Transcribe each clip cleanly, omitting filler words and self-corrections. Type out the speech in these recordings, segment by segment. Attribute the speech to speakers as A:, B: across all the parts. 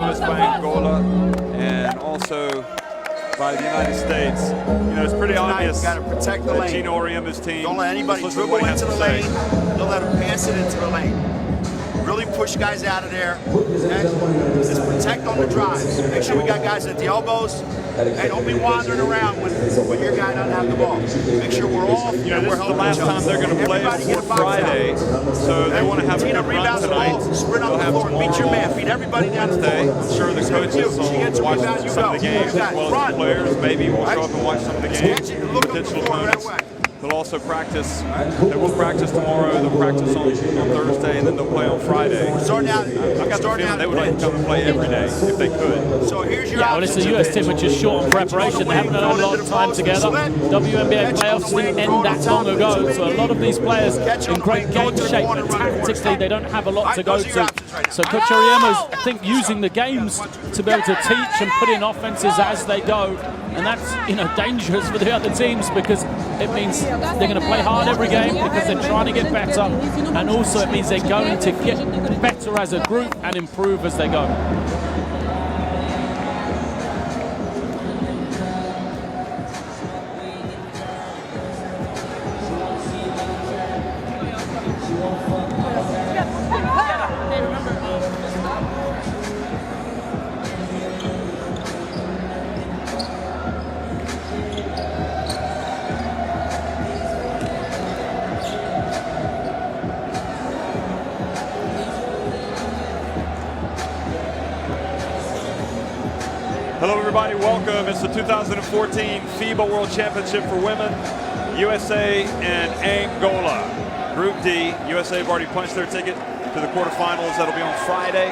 A: missed by Angola and also by the United States. You know, it's pretty obvious
B: that
A: Gino Oriema's team.
B: Don't let anybody dribble into the lane. Don't let them pass it into the lane. Really push guys out of there. Okay? Just protect on the drives. Make sure we got guys at the elbows. Hey, don't be wandering around when your guy doesn't have the ball. Make sure we're off.
A: You know, this is the last time they're going to play before Friday, so they want to have a good run tonight.
B: Sprint on the floor, beat your man, beat everybody down the
A: Wednesday,
B: floor.
A: I'm sure the coaches will watch some of the games as well as the players. Maybe we'll show up and watch some of the games. Potential opponents. They'll also practice. They will practice tomorrow. They'll practice on Thursday, and then they'll play on Friday. I've got the feeling they would like to come and play every day if they could.
B: So here's your
C: well, it's the US team which is short on preparation. They haven't had a lot of time together. WNBA playoffs didn't end that long ago, so a lot of these players in great game shape, but tactically they don't have a lot to go to. So Coach Oriema's, I think, using the games to be able to teach and put in offenses as they go, and that's, you know, dangerous for the other teams because it means they're going to play hard every game because they're trying to get better, and also it means they're going to get better as a group and improve as they go.
A: Hello everybody, welcome. It's the 2014 FIBA World Championship for women. USA and Angola. Group D, USA have already punched their ticket to the quarterfinals. That'll be on Friday.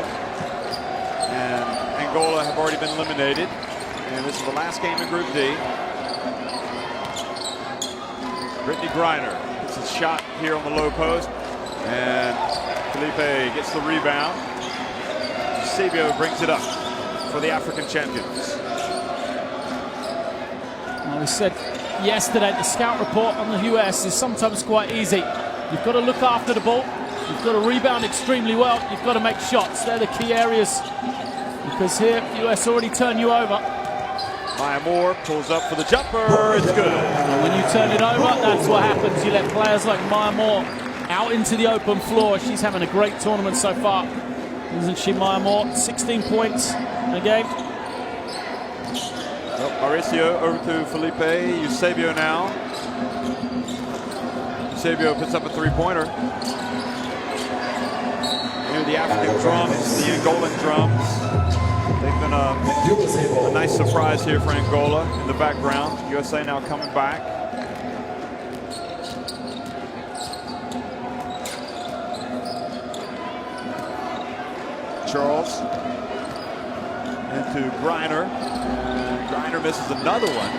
A: And Angola have already been eliminated. And this is the last game in Group D. Griner gets his shot here on the low post. And Felipe gets the rebound. Sabio brings it up for the African champions.
C: Well, we said yesterday the scout report on the US is sometimes quite easy. You've got to look after the ball, you've got to rebound extremely well, you've got to make shots. They're the key areas, because here the US already turn you over.
A: Maya Moore pulls up for the jumper. It's good.
C: And when you turn it over, that's what happens. You let players like Maya Moore out into the open floor. She's having a great tournament so far, isn't she, Maya Moore? 16 points a game.
A: Mauricio over to Felipe. Eusebio now. Eusebio puts up a three-pointer. Here the African drums, the Angolan drums. They've been a nice surprise here for Angola in the background. USA now coming back. Charles into Griner. And Griner misses another one.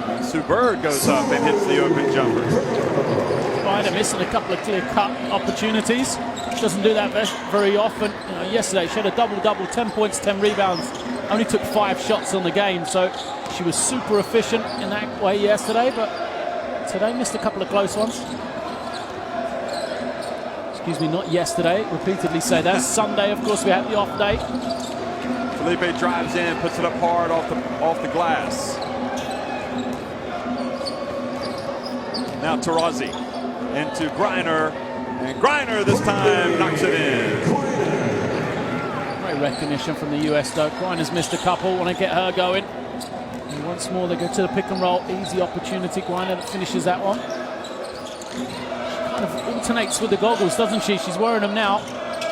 A: And Sue Bird goes up and hits the open jumper.
C: Griner missing a couple of clear-cut opportunities. Doesn't do that very often. You know, yesterday she had a double-double, 10 points, 10 rebounds. Only took 5 shots on the game, so she was super efficient in that way yesterday, but today missed a couple of close ones. Excuse me, not yesterday. Repeatedly say that. Sunday, of course, we had the off day.
A: Felipe drives in, puts it up hard off the glass. Now Taurazi into Griner, and Griner this time knocks it in.
C: Great recognition from the US though. Griner's missed a couple, want to get her going. And once more they go to the pick and roll, easy opportunity. Griner that finishes that one. Kind of alternates with the goggles, doesn't she? She's wearing them now.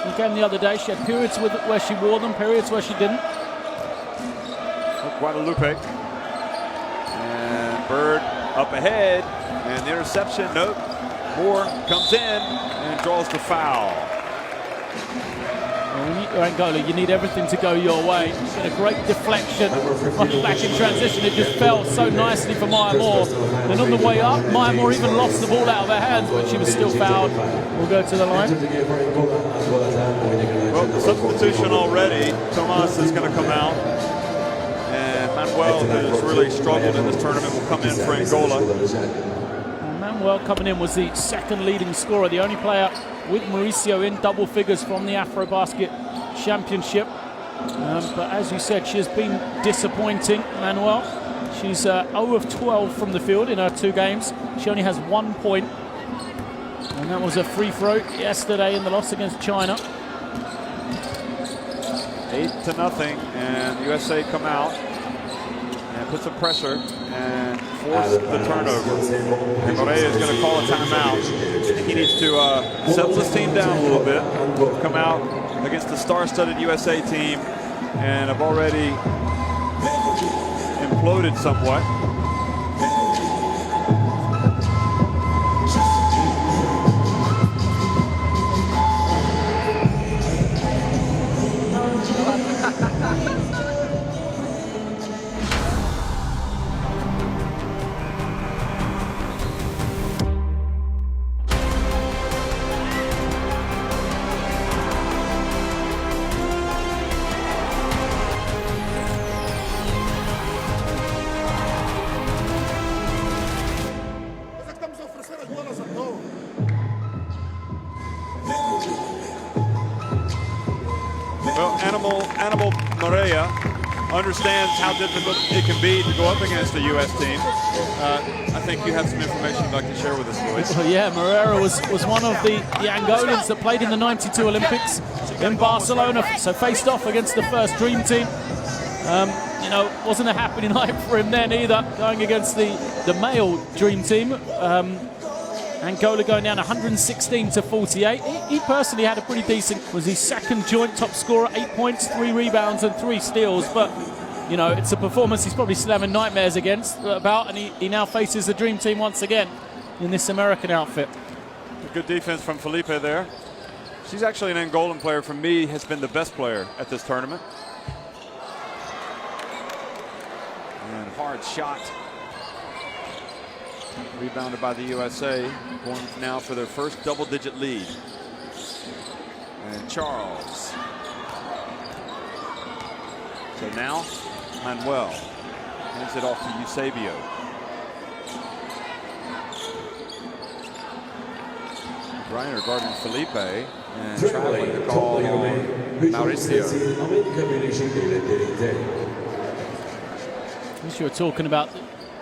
C: In the game the other day, she had periods where she wore them, periods where she didn't.
A: Guadalupe. And Bird up ahead. And the interception, nope. Moore comes in and draws the foul.
C: Well, when you're Angola, you need everything to go your way. You get a great deflection back in transition. It just fell so nicely for Maya Moore. And on the way up, Maya Moore even lost the ball out of her hands, but she was still fouled. We'll go to the line.
A: Well, the substitution already. Tomas is going to come out. And Manuel, who's really struggled in this tournament, will come in for Angola.
C: Manuel coming in was the second leading scorer, the only player with Mauricio in double figures from the Afro Basket Championship. But as you said, she has been disappointing, Manuel. She's 0 of 12 from the field in her 2 games. She only has 1 point. And that was a free throw yesterday in the loss against China.
A: 8-0, and USA come out and put some pressure and force the turnover. And Morea is going to call a timeout. I think he needs to settle his team down a little bit, come out against the star-studded USA team, and have already imploded somewhat. Well, Animal Morea understands how difficult it can be to go up against the U.S. team. I think you have some information you'd like to share with us, Luis.
C: Well, yeah, Moreira was one of the Angolans that played in the '92 Olympics in Barcelona, so faced off against the first Dream Team. You know, wasn't a happy night for him then either, going against the male Dream Team. Angola going down 116-48. He personally had a pretty decent, was his second joint top scorer, 8 points, 3 rebounds and 3 steals. But, you know, it's a performance he's probably still having nightmares about, and he now faces the Dream Team once again in this American outfit.
A: Good defense from Felipe there. She's actually an Angolan player. For me, has been the best player at this tournament. And hard shot. Rebounded by the USA, going now for their first double-digit lead. And Charles. So now, Manuel hands it off to Eusebio. Griner guarding Felipe and traveling to call Mauricio.
C: As you were talking about,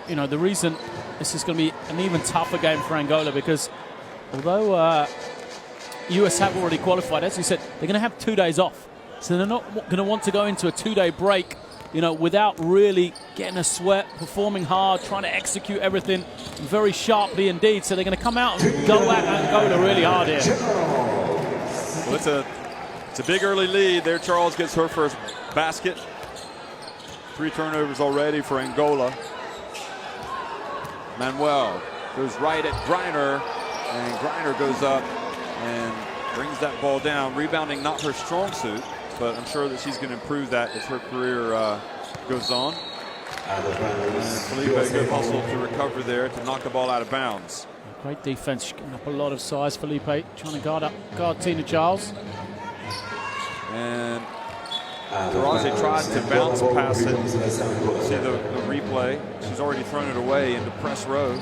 C: you know, the reason this is going to be an even tougher game for Angola, because although US have already qualified, as you said, they're going to have 2 days off. So they're not going to want to go into a 2-day break, you know, without really getting a sweat, performing hard, trying to execute everything very sharply indeed. So they're going to come out and go at Angola really hard here.
A: Well, it's a big early lead there. Charles gets her first basket. 3 turnovers already for Angola. Manuel goes right at Griner, and Griner goes up and brings that ball down. Rebounding not her strong suit, but I'm sure that she's going to improve that as her career goes on. And Felipe, good hustle to recover there to knock the ball out of bounds.
C: Great defense, she's getting up a lot of size. Felipe trying to guard Tina Charles.
A: And Taraji tried to bounce past it. See the replay. She's already thrown it away into press row.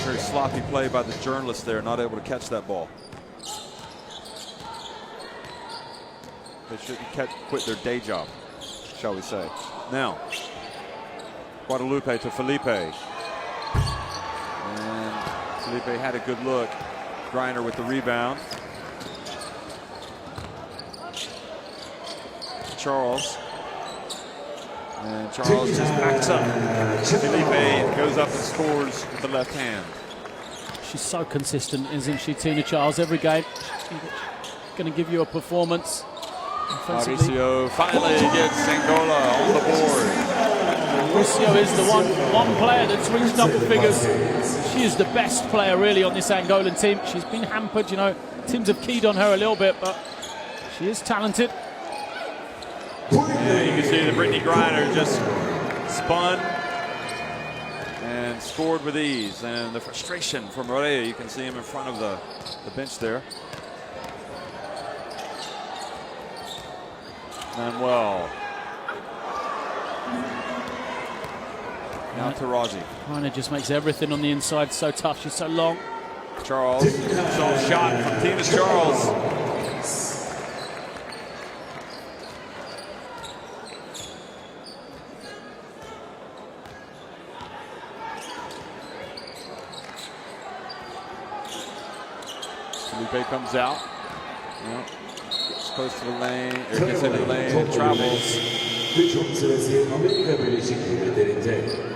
A: Very sloppy play by the journalist there, not able to catch that ball. They shouldn't quit their day job, shall we say. Now, Guadalupe to Felipe. And Felipe had a good look. Griner with the rebound. Charles. And Charles just backs up. Felipe goes up and scores with the left hand.
C: She's so consistent, isn't she, Tina Charles? Every game, she's going to give you a performance.
A: Mauricio finally gets Angola on the board.
C: Mauricio is the one player that's reached double figures. She is the best player, really, on this Angolan team. She's been hampered, you know. Teams have keyed on her a little bit, but she is talented.
A: Yeah, you can see that Brittany Griner just spun and scored with ease. And the frustration from Morea, you can see him in front of the bench there. Manuel. Now Taraji.
C: Griner just makes everything on the inside so tough. She's so long.
A: Charles. So shot from Tina Charles. Lupe comes out. Yep. Gets close to the lane, or gets into the lane and travels.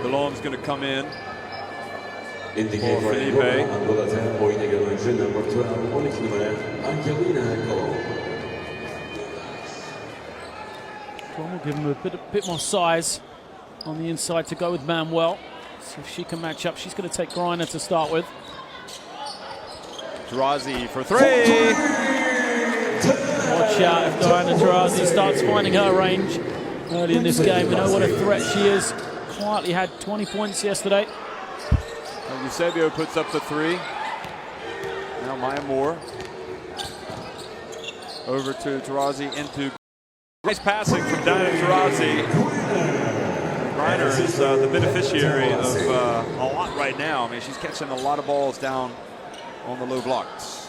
A: Delhome's going to come in for Felipe.
C: We'll give him a bit more size on the inside to go with Manuel. See if she can match up. She's going to take Griner to start with.
A: Taurasi for three.
C: Watch out if Diana Taurasi starts finding her range early in this game. We know what a threat she is. Quietly had 20 points yesterday.
A: Eusebio puts up the three. Now Maya Moore. Over to Taurasi into. Nice passing from Diana Taurasi. Griner is the beneficiary of a lot right now. I mean, she's catching a lot of balls down on the low blocks.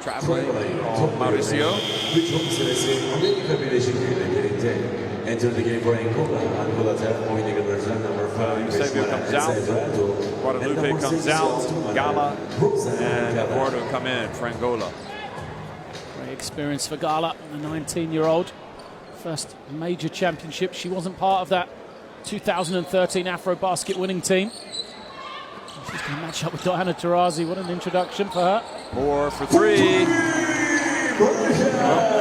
A: Traveling on Mauricio.
D: Enter the game for Angola. Angola point conversion number 5.
A: Eusebio comes out. Guadalupe comes out. Gala and Eduardo come in for Angola.
C: Great experience for Gala, the 19-year-old. First major championship. She wasn't part of that 2013 Afro basket winning team. She's going to match up with Diana Taurasi. What an introduction for her.
A: Moore for three. Well,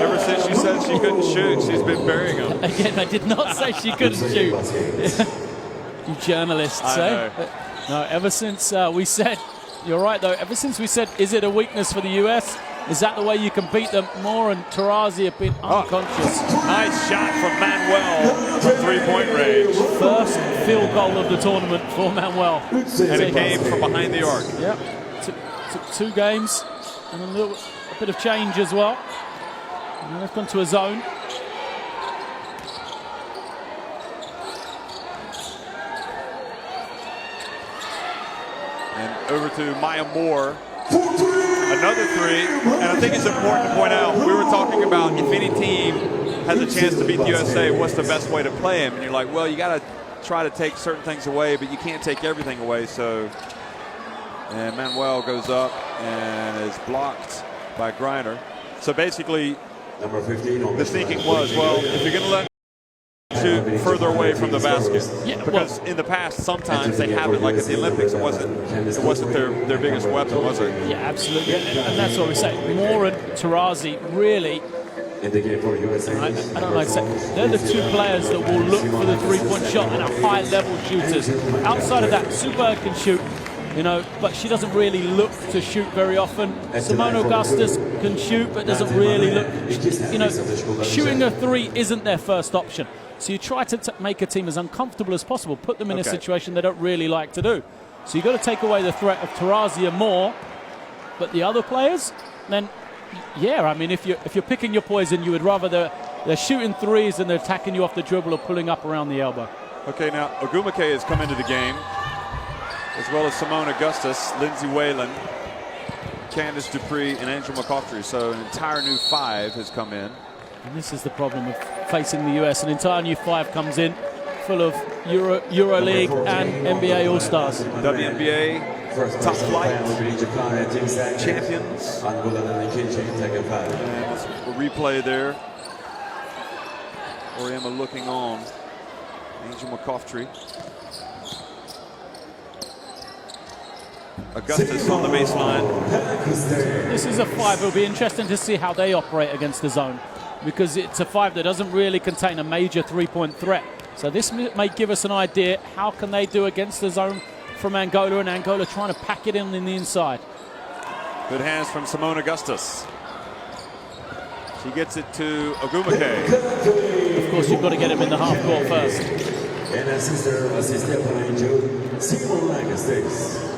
A: ever since she said she couldn't shoot, she's been burying them.
C: Again, I did not say she couldn't shoot. You journalists, eh? No, ever since we said, you're right though, ever since we said, is it a weakness for the US? Is that the way you can beat them? Moore and Taurasi have been unconscious.
A: Nice shot from Manuel from three-point range.
C: First field goal of the tournament for Manuel.
A: And it came from behind the arc.
C: Yep, took 2 games and a bit of change as well. And now they've gone to a zone.
A: And over to Maya Moore. Another three. And I think it's important to point out, we were talking about if any team has a chance to beat the USA, what's the best way to play them? And you're like, well, you got to try to take certain things away, but you can't take everything away. So, and Manuel goes up and is blocked by Griner. So basically,
D: Number 15
A: the thinking was, well, if you're going to let shoot further away from the basket, because in the past sometimes they have it, like at the Olympics, it wasn't their biggest weapon, was it?
C: Yeah, absolutely, and that's what we say. Moore and Taurasi really.
D: In the game for USA.
C: I don't like to say, they're the 2 players that will look for the three-point shot and are high-level shooters. Outside of that, Suba can shoot, you know, but she doesn't really look to shoot very often. Simone Augustus can shoot, but doesn't really look, you know, shooting a 3 isn't their first option. So you try to make a team as uncomfortable as possible, put them in a situation they don't really like to do. So you've got to take away the threat of Taurasi and Moore, but the other players, then, yeah, I mean, if you're picking your poison, you would rather they're shooting threes than they're attacking you off the dribble or pulling up around the elbow.
A: Okay, now Ogumake has come into the game, as well as Simone Augustus, Lindsay Whalen, Candice Dupree, and Angel McCoughtry. So an entire new 5 has come in.
C: And this is the problem of facing the US. An entire new 5 comes in, full of EuroLeague and NBA All-Stars.
A: WNBA, top flight, champions. And a replay there. Oriema looking on. Angel McCoughtry. Augustus on the baseline.
C: This is a 5. It'll be interesting to see how they operate against the zone, because it's a 5 that doesn't really contain a major three-point threat. So this may give us an idea, how can they do against the zone from Angola, and Angola trying to pack it in the inside.
A: Good hands from Simone Augustus. She gets it to Ogumake.
C: Of course, you've got to get him in the half court first.
D: And assist Simone Augustus.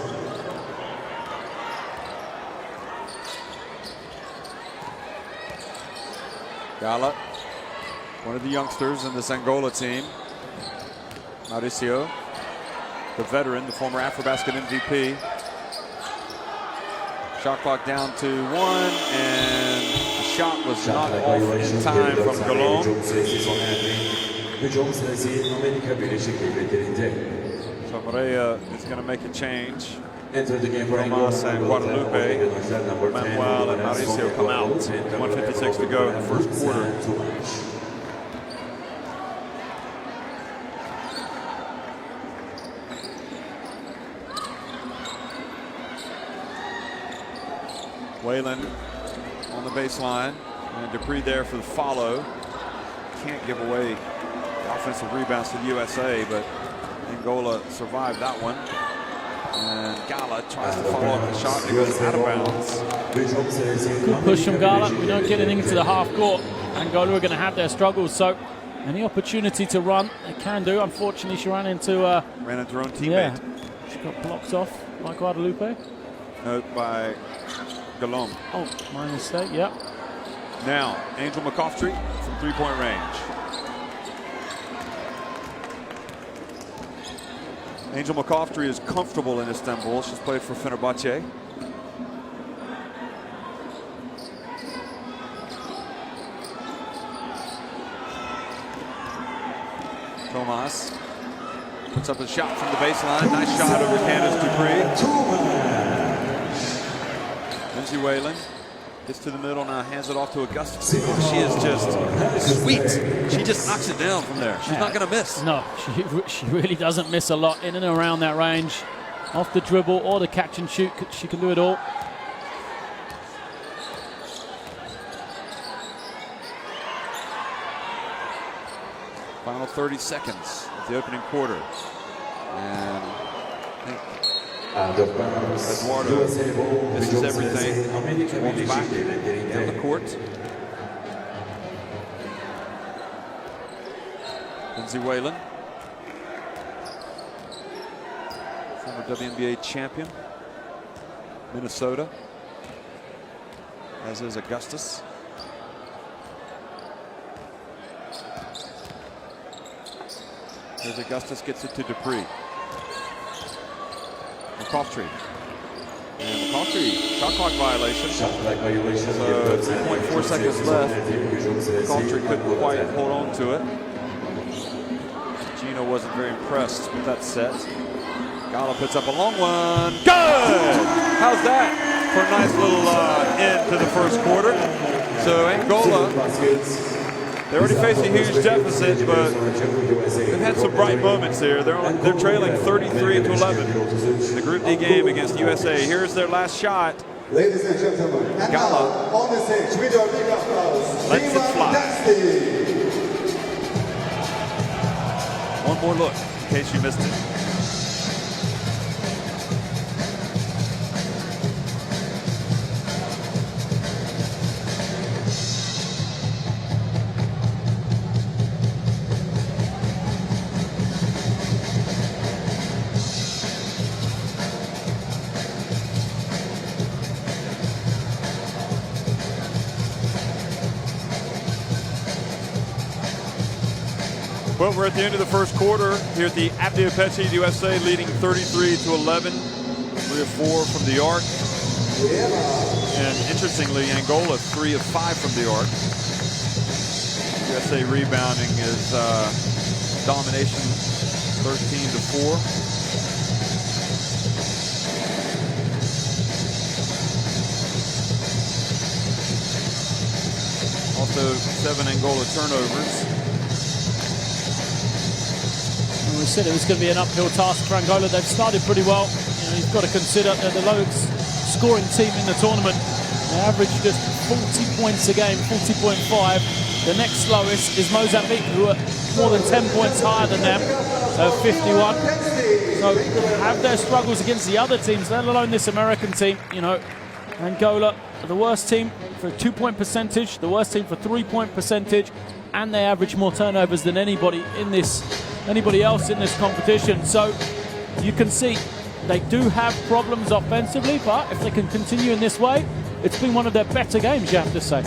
A: Gala, one of the youngsters in this Angola team. Mauricio, the veteran, the former AfroBasket MVP. Shot clock down to 1, and the shot was not off in time from Delhome. So Maria is going to make a change.
D: enter the game for
A: Tomas
D: Angola.
A: and Guadalupe, Manuel and Mauricio come out. 1:56 to go in the first quarter. Whalen on the baseline, and Dupree there for the follow. Can't give away offensive rebounds to the USA, but Angola survived that one. And Gala tries to follow up the shot, and it goes out of bounds.
C: Good push from Gala. We don't get anything into the half court. Angola are going to have their struggles, so any opportunity to run, they can do. Unfortunately, she ran into
A: her own teammate.
C: Yeah, she got blocked off by Guadalupe.
A: Note by Galom.
C: Oh, my mistake, yep.
A: Now, Angel McCoftry from three-point range. Angel McCoftry is comfortable in Istanbul. She's played for Fenerbahce. Tomas puts up a shot from the baseline. Nice shot over Candace Dupree. Lindsay Whalen gets to the middle now, hands it off to Augusta. She is just sweet. She just knocks it down from there. She's not going to miss.
C: No, she really doesn't miss a lot in and around that range. Off the dribble or the catch and shoot, she can do it all.
A: Final 30 seconds of the opening quarter. And Eduardo, this is everything. Walks back down the court. Lindsay Whalen, former WNBA champion, Minnesota, as is Augustus. Here's Augustus, gets it to Dupree. McCoftry. And McCoftry, shot clock violation. So 3.4 seconds left. McCoftry couldn't quite hold on to it. Gino wasn't very impressed with that set. Gala puts up a long one. Good! How's that for a nice little end to the first quarter? So Angola, they already face a huge deficit, but they've had some bright moments here. They're trailing 33-11. The Group D game against USA. Here's their last shot.
E: Ladies and gentlemen, and
A: Gala
E: now on the stage with your big applause,
A: lets it fly.
E: Dusty.
A: One more look in case you missed it. Well, we're at the end of the first quarter here at the Abdi Apeche, USA leading 33-11, 3 of 4 from the arc. And interestingly, Angola 3 of 5 from the arc. USA rebounding is domination 13-4. Also 7 Angola turnovers.
C: We said it was going to be an uphill task for Angola. They've started pretty well. You know, you've got to consider they're the lowest scoring team in the tournament. They average just 40 points a game, 40.5. The next lowest is Mozambique, who are more than 10 points higher than them, 51. So have their struggles against the other teams, let alone this American team. You know, Angola are the worst team for 2-point percentage, the worst team for 3-point percentage, and they average more turnovers than anybody else in this competition. So you can see they do have problems offensively, but if they can continue in this way, it's been one of their better games, you have to say.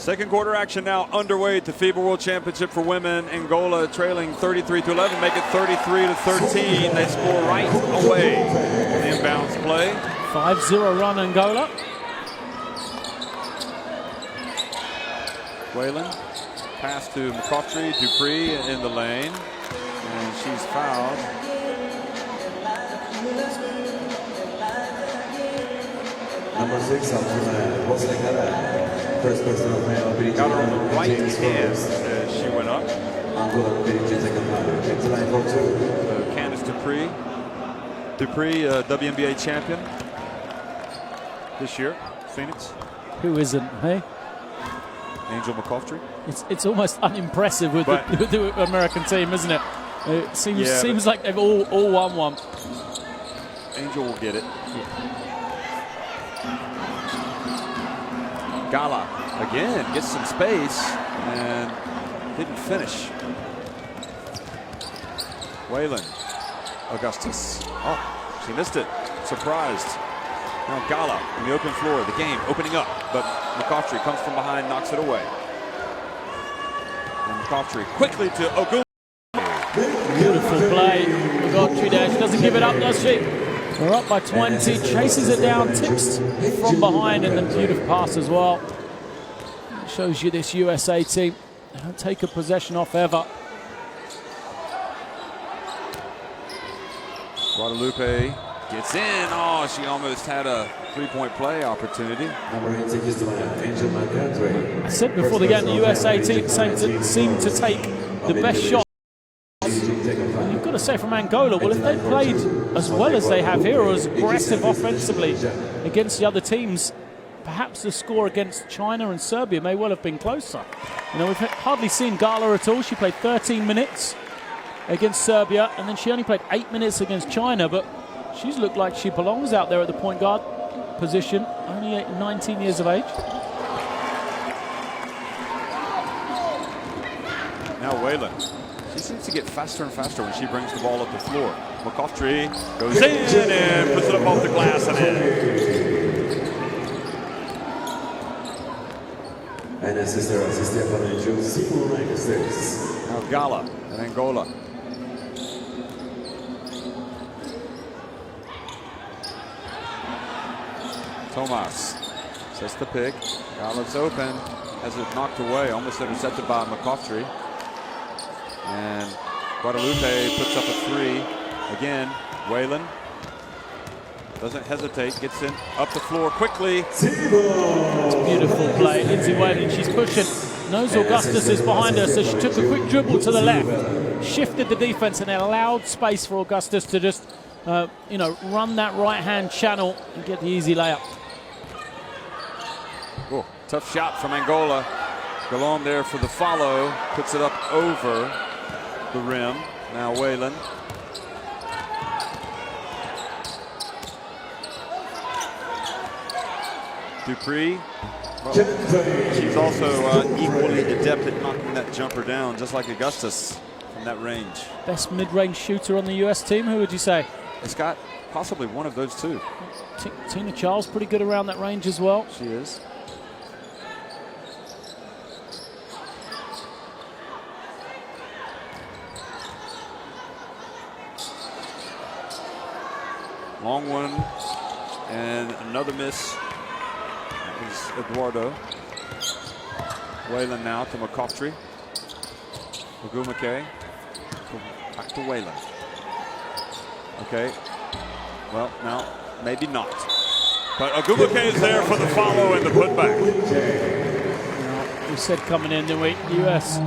A: Second quarter action now underway at the FIBA World Championship for women. Angola trailing 33-11, make it 33-13. They score right away. The inbounds play.
C: 5-0 run Angola.
A: Whalen, pass to McCoughtry, Dupree in the lane, and she's fouled.
D: Number 6, first personal foul.
A: Got her on the right hand as she went up. Candace Dupree. Dupree, WNBA champion this year, Phoenix.
C: Who isn't, hey?
A: Angel McCoughtry.
C: It's almost unimpressive with the American team, isn't it? It seems like they've all won one.
A: Angel will get it. Gala again gets some space and didn't finish. Whalen, Augustus. Oh, she missed it. Surprised. Now Gala in the open floor. The game opening up, but McCoughtry comes from behind, knocks it away. And McCoughtry quickly to Ogum.
C: Beautiful play. McCoughtry there. She doesn't give it up, does she? We're up by 20. Chases it down, tips from behind, and then beautiful pass as well. Shows you this USA team. They don't take a possession off ever.
A: Guadalupe gets in. Oh, she almost had a three-point play opportunity.
C: I said before the game, the USA team seemed to take the best shot. You've got to say from Angola, well, if they played as well as they have here, or as aggressive offensively against the other teams, perhaps the score against China and Serbia may well have been closer. You know, we've hardly seen Gala at all. She played 13 minutes against Serbia, and then she only played 8 minutes against China, but she's looked like she belongs out there at the point guard position, only 19 years of age.
A: Now Whalen. She seems to get faster and faster when she brings the ball up the floor. McCoughtry goes in and puts it up off the glass and in. Now Gala and Angola. Tomas sets the pick. Gala's open. Has it knocked away. Almost intercepted by McCoughtry. And Guadalupe puts up a three. Again, Whalen doesn't hesitate, gets in up the floor quickly.
C: It's a beautiful play. Lindsay Whalen, she's pushing. Knows Augustus is behind her, so she took a quick dribble to the left, shifted the defense, and then allowed space for Augustus to just, run that right-hand channel and get the easy layup.
A: Oh, tough shot from Angola. Galon there for the follow, puts it up over the rim. Now Whalen. Dupree. Well, she's also equally adept at knocking that jumper down, just like Augustus from that range.
C: Best mid-range shooter on the US team, who would you say?
A: It's got possibly one of those two.
C: Tina Charles, pretty good around that range as well.
A: She is. Long one, and another miss. That was Eduardo. Whalen now to McCoughtry. Ogumake. Back to Whalen. Okay. Well, now, maybe not. But Ogumake is there for the follow and the putback.
C: We said coming in, didn't we? US,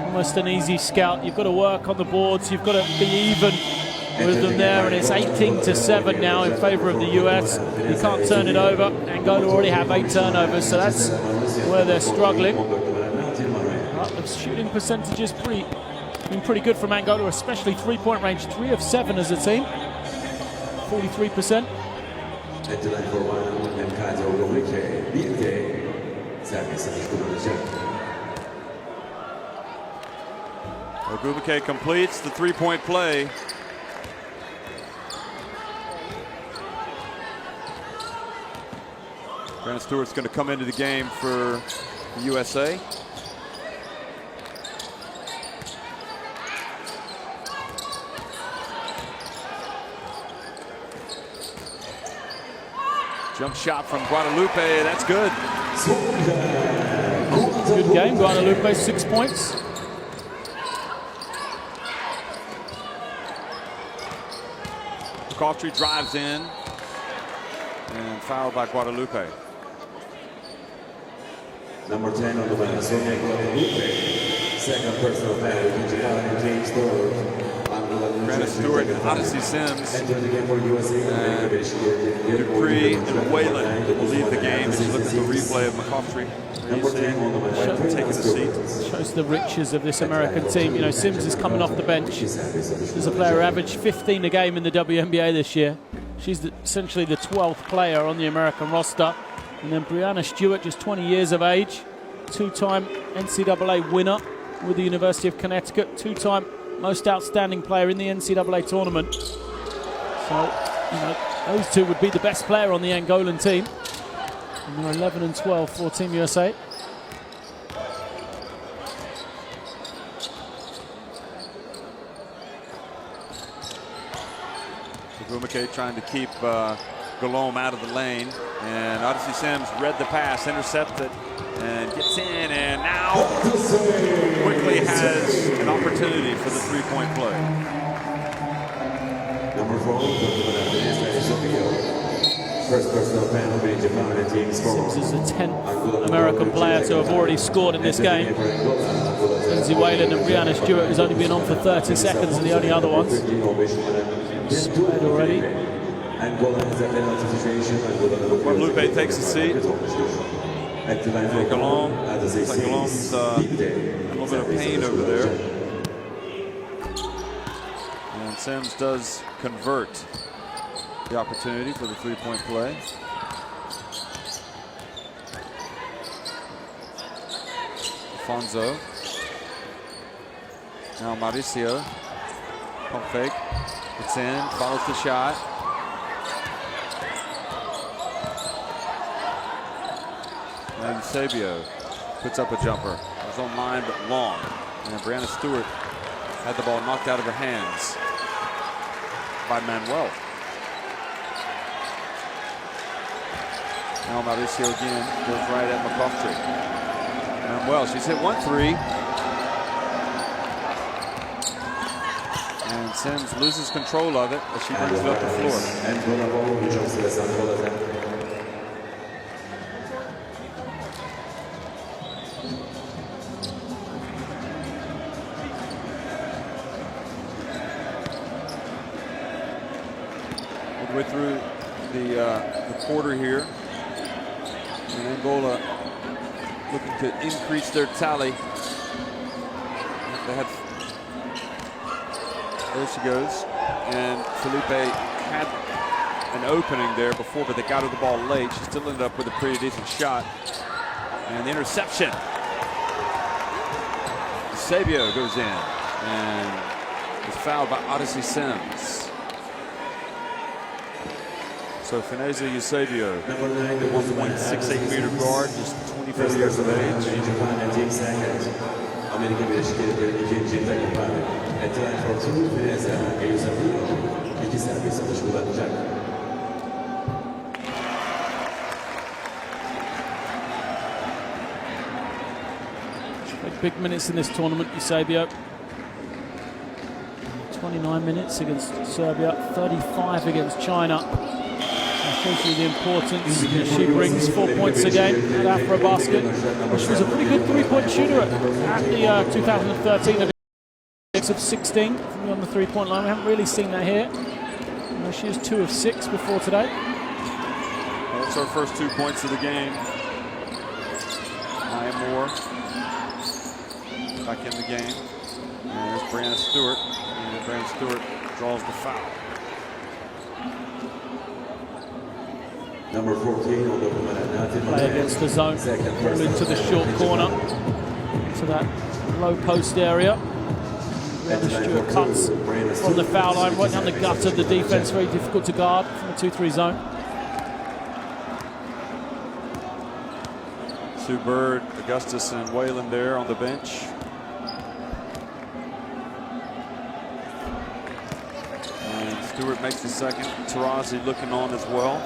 C: almost an easy scout. You've got to work on the boards. You've got to be even with them there, and it's 18-7 now in favor of the US. You can't turn it over. Angola already have 8 turnovers, so that's where they're struggling. The shooting percentages been pretty good from Angola, especially three-point range. 3 of 7 as a team, 43%.
A: Ogumake completes the three-point play. Grant Stewart's going to come into the game for the USA. Jump shot from Guadalupe, that's good.
C: Good game, Guadalupe, 6 points.
A: McCoughtry drives in and fouled by Guadalupe.
D: Number 10 on the line, Sonia Guadalupe. Second personal foul, James Stewart.
A: Griner Stewart and Odyssey Sims.
D: Enter the game for USA.
A: Dupree and Whalen will leave the game as you look at the replay of McCoughtry.
D: Number 10 on the line,
A: taking a seat.
C: Shows the riches of this American team. You know, Sims is coming off the bench. She's a player who averaged 15 a game in the WNBA this year. She's essentially the 12th player on the American roster. And then Brianna Stewart, just 20 years of age, two-time NCAA winner with the University of Connecticut, two-time most outstanding player in the NCAA tournament. So, you know, those two would be the best player on the Angolan team. And they're 11 and 12 for Team USA.
A: Gumake trying to keep Galome out of the lane, and Odyssey Sims read the pass, intercepted, and gets in, and now quickly has an opportunity for the three-point play.
D: Number 4, first personal foul, major foul in team's score.
C: Sims is the 10th American player to have already scored in this game. Lindsay Whalen and Brianna Stewart has only been on for 30 seconds, and the only other ones. Spread already.
A: Guadalupe takes a seat. Galome's a little bit of pain over there. And Sims does convert the opportunity for the three-point play. Alfonso. Now Mauricio. Pump fake. It's in, follows the shot. And Sabio puts up a jumper. It was on line, but long. And Brianna Stewart had the ball knocked out of her hands by Manuel. Now Mauricio again goes right at McCoughtry. Manuel, she's hit 1 3. And Sims loses control of it as she brings it up the floor. Midway through the quarter here, and Angola looking to increase their tally. They had. There she goes, and Felipe had an opening there before, but they got her the ball late. She still ended up with a pretty decent shot. And the interception. Sabio goes in and is fouled by Odyssey Sims. So Fineza Eusebio, 1.68-meter guard, just 24 years of age.
D: Amerika Birleşik Devletleri'nin ikinci takımı Etran Fortun Fineza Eusebio iki serbest atış kullanacak.
C: Big minutes in this tournament, Eusebio. 29 minutes against Serbia, 35 against China. That shows you the importance she brings. 4 points a game at AfroBasket. She was a pretty good three-point shooter at the 2013 Olympics of 16 from on the three-point line. We haven't really seen that here. She was 2 of 6 before today.
A: Well, that's our first 2 points of the game. Maya Moore back in the game. And there's Brianna Stewart. And Brianna Stewart draws the foul.
D: Number 14 on the
C: play against the zone, ball into the short corner, to that low post area. Brianna Stewart cuts from the foul line, right down the gut of the defense, very difficult to guard from the 2-3 zone.
A: Sue Bird, Augustus, and Whalen there on the bench. And Stewart makes the second. Tarazi looking on as well.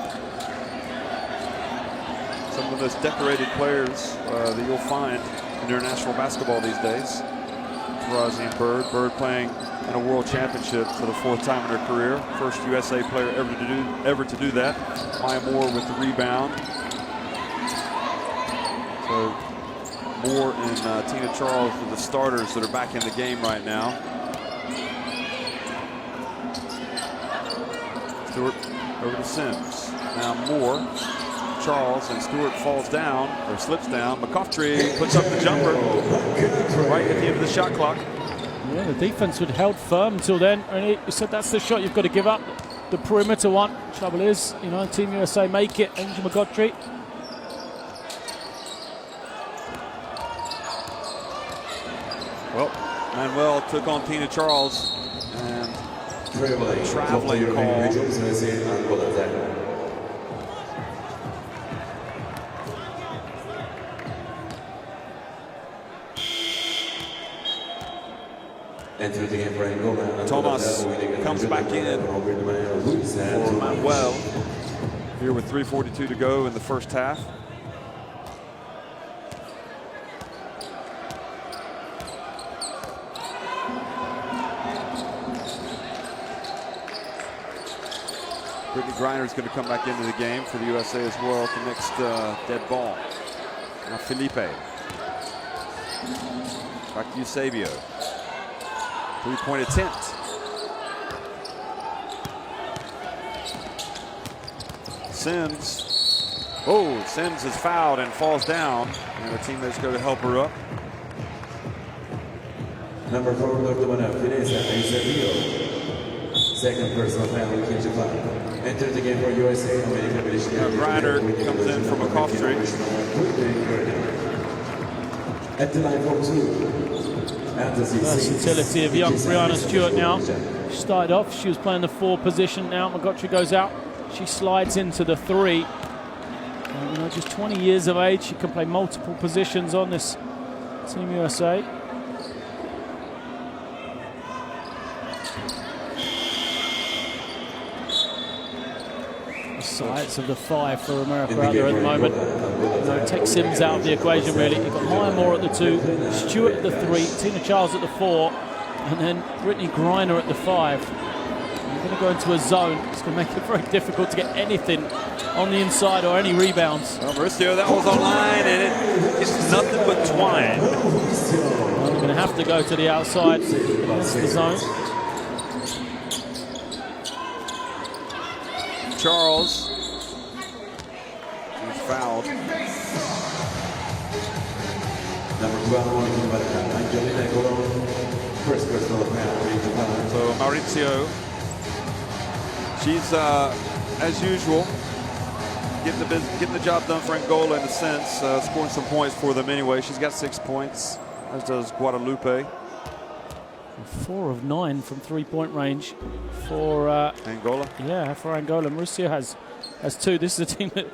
A: Some of the most decorated players that you'll find in international basketball these days. Tarazi and Bird. Bird playing in a World Championship for the 4th time in her career. First USA player ever to do that. Maya Moore with the rebound. So Moore and Tina Charles are the starters that are back in the game right now. Stewart over to Sims. Now Moore, Charles, and Stewart falls down or slips down. McCoughtry puts up the jumper right at the end of the shot clock.
C: Yeah, the defense would held firm until then. And you said that's the shot you've got to give up, the perimeter one. Trouble is, you know, Team USA make it. Angel McCoughtry.
A: Well, Manuel took on Tina Charles and traveling call. Thomas comes back in for Manuel here with 3:42 to go in the first half. Brittany Griner is going to come back into the game for the USA as well at the next dead ball. Now Felipe. Back to Eusebio. 3-point attempt. Sims. Oh, Sims is fouled and falls down. And her teammates go to help her up.
D: Number 4, Dr. Eusebio. Second personal foul, Enter the game for USA.
A: Griner comes in from McCoughtry.
D: At the line for 2.
C: Versatility of young Brianna Stewart now. She started off, she was playing the 4 position. Now McCoughtry goes out. She slides into the 3. You know, just 20 years of age. She can play multiple positions on this Team USA. Sights of the 5 for America out there at the moment. So take Sims out of the equation really. You've got Maya Moore at the 2, Stewart at the 3, Tina Charles at the 4, and then Brittany Griner at the 5. You're going to go into a zone. It's going to make it very difficult to get anything on the inside or any rebounds.
A: Well, Mauricio, that was online and it's nothing but twine.
C: Well, you're going to have to go to the outside. That's the zone.
A: Charles. He's fouled.
D: Number 12, Angelina. First personal foul.
A: So Mauricio, she's as usual getting the job done for Angola in a sense, scoring some points for them anyway. She's got 6 points, as does Guadalupe.
C: 4 of 9 from 3-point range for
A: Angola.
C: Yeah, for Angola. Mauricio has 2. This is a team that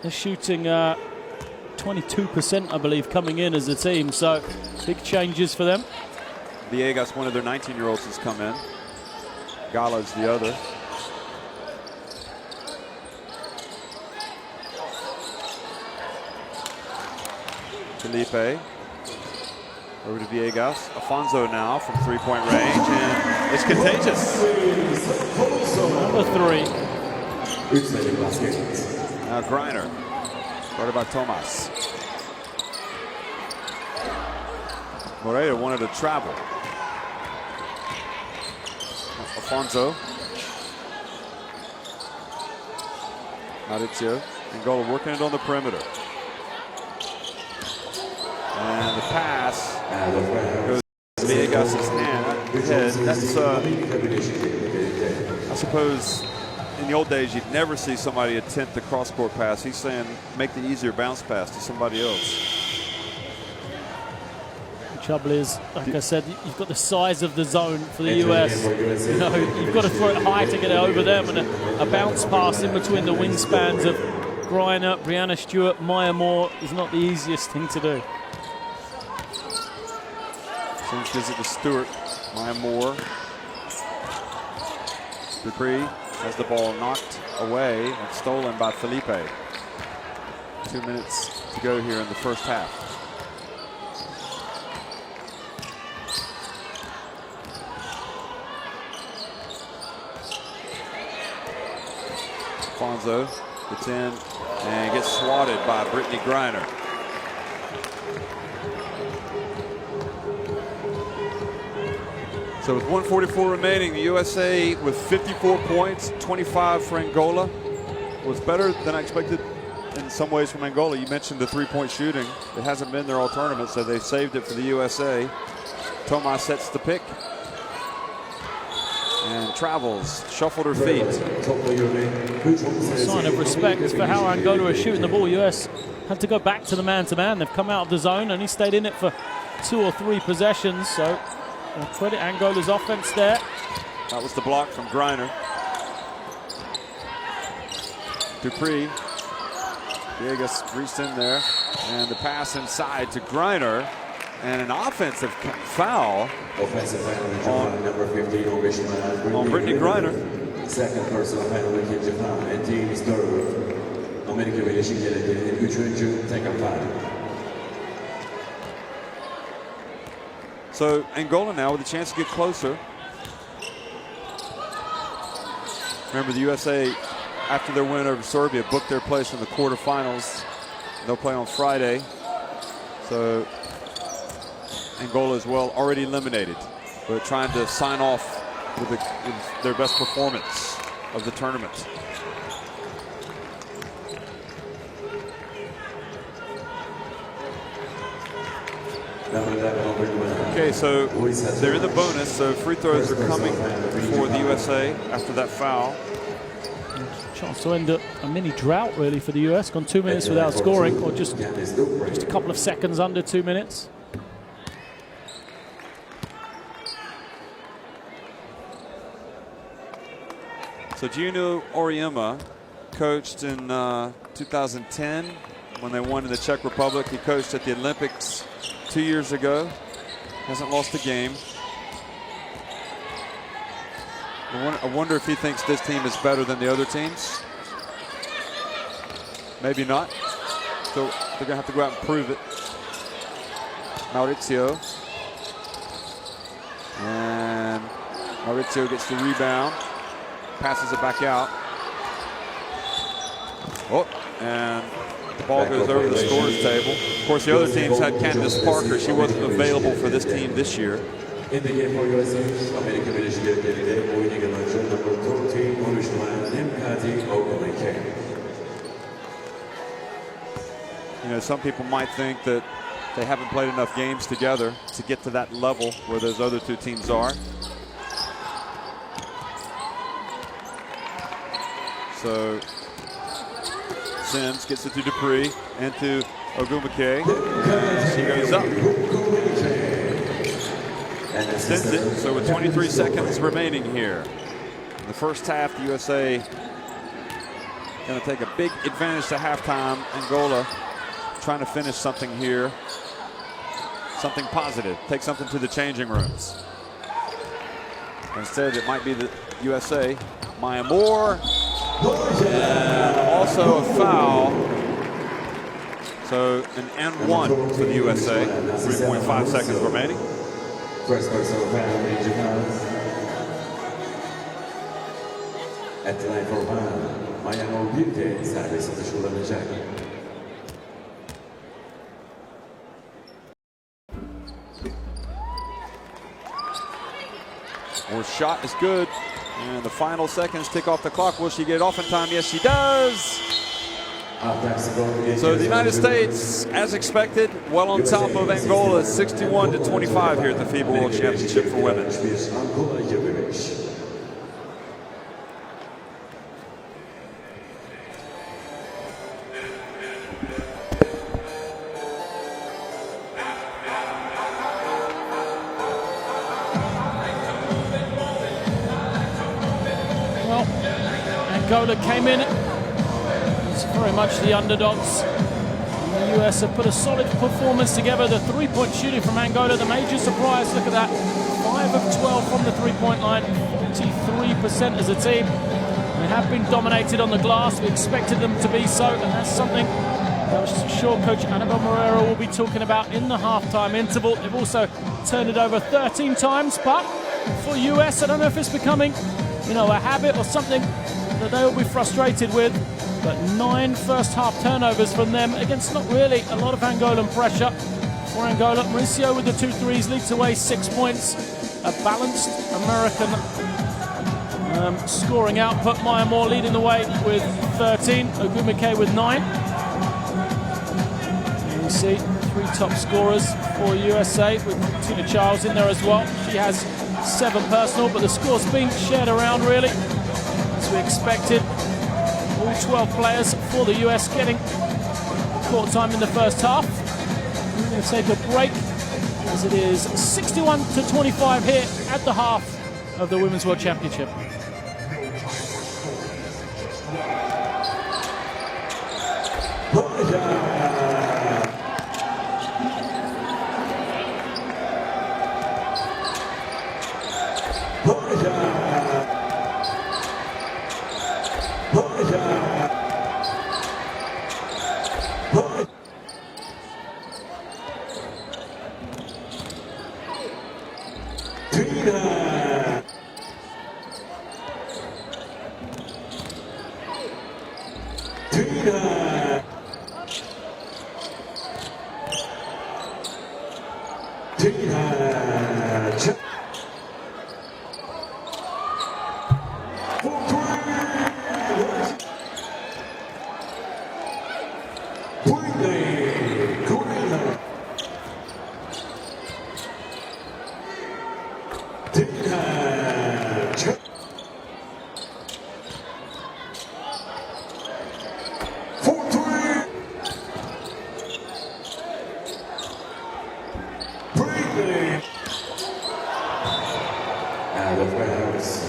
C: is shooting 22%, I believe, coming in as a team. So big changes for them.
A: Villegas, one of their 19-year-olds, has come in. Gala's the other. Felipe. Over to Villegas. Afonso now from 3-point range, and it's contagious.
C: Number 3.
A: Now Griner. Guarded by Tomas. Moreira wanted to travel. Afonso. Mauricio. Angola working it on the perimeter. And the pass goes to Villegas' head. That's, I suppose, in the old days, you'd never see somebody attempt the cross-court pass. He's saying make the easier bounce pass to somebody else.
C: The trouble is, like I said, you've got the size of the zone for the US. You know, you've got to throw it high to get it over them, and a bounce pass in between the wingspans of Griner, Brianna Stewart, Maya Moore is not the easiest thing to do.
A: Sims gives it to Stewart. Maya Moore. Dupree has the ball knocked away and stolen by Felipe. 2 minutes to go here in the first half. Alfonso gets in and gets swatted by Brittany Griner. So with 1:44 remaining, the USA with 54 points, 25 for Angola. Was better than I expected in some ways from Angola. You mentioned the three-point shooting. It hasn't been there all tournament, so they saved it for the USA. Tomas sets the pick and travels, shuffled her feet.
C: A sign of respect for how Angola is shooting the ball. US had to go back to the man-to-man. They've come out of the zone, only stayed in it for 2 or 3 possessions. So credit Angola's offense there.
A: That was the block from Griner. Dupree. Viegas reached in there, and the pass inside to Griner, and an offensive foul on Brittany Griner.
D: Second personal penalty ikinci foul and team is third. Amerika Birleşik Devletleri'nin 3. takım foul.
A: So Angola now with a chance to get closer. Remember, the USA, after their win over Serbia, booked their place in the quarterfinals. They'll play on Friday. So Angola as well already eliminated, but trying to sign off with their best performance of the tournament. Okay, so they're in the bonus, so free throws are coming for the USA after that foul.
C: Chance to end a mini drought really for the US. Gone 2 minutes without scoring, or just a couple of seconds under 2 minutes.
A: So Gino Auriemma coached in 2010 when they won in the Czech Republic. He coached at the Olympics 2 years ago. Hasn't lost a game. I wonder if he thinks this team is better than the other teams. Maybe not. So they're going to have to go out and prove it. Maurizio. And Maurizio gets the rebound. Passes it back out. Oh, and the ball goes over the scorer's table. Of course, the other teams had Candace Parker. She wasn't available for this team this year.
D: In the game for USA, Amerika Birleşik Devletleri'nde oyuna gelen number 14 konuşmayan Nemkati Ogunleke.
A: You know, some people might think that they haven't played enough games together to get to that level where those other two teams are. So Sims gets it to Dupree and to Ogumake. She goes up. Extends it. So with 23 seconds remaining here in the first half, the USA going to take a big advantage to halftime. Angola trying to finish something here, something positive, take something to the changing rooms. Instead, it might be the USA. Maya Moore. And also a foul. So an and one for the USA. 3.5 seconds remaining.
D: First personal foul in Japan. At the line for foul, Maya Moore serbest atış kullanacak.
A: Moore's shot is good. And the final seconds tick off the clock. Will she get off in time? Yes, she does. So the United States, as expected, well on top of Angola, 61-25 here at the FIBA World Championship for women.
C: Angola came in as very much the underdogs. And the US have put a solid performance together. The three-point shooting from Angola, the major surprise. Look at that. 5 of 12 from the three-point line, 43% as a team. They have been dominated on the glass. We expected them to be so, and that's something I'm sure Coach Annabelle Moreira will be talking about in the halftime interval. They've also turned it over 13 times, but for US, I don't know if it's becoming, a habit or something that they will be frustrated with. But 9 first-half turnovers from them against not really a lot of Angolan pressure. For Angola, Mauricio with the 2 threes leads away 6 points. A balanced American scoring output. Maya Moore leading the way with 13. Ogumike with 9. And you see 3 top scorers for USA with Tina Childs in there as well. She has 7 personal, but the score's being shared around really, as we expected. All 12 players for the US getting court time in the first half. We're going to take a break as it is 61-25 here at the half of the Women's World Championship.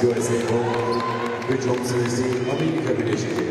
D: USA home, which also is the American competition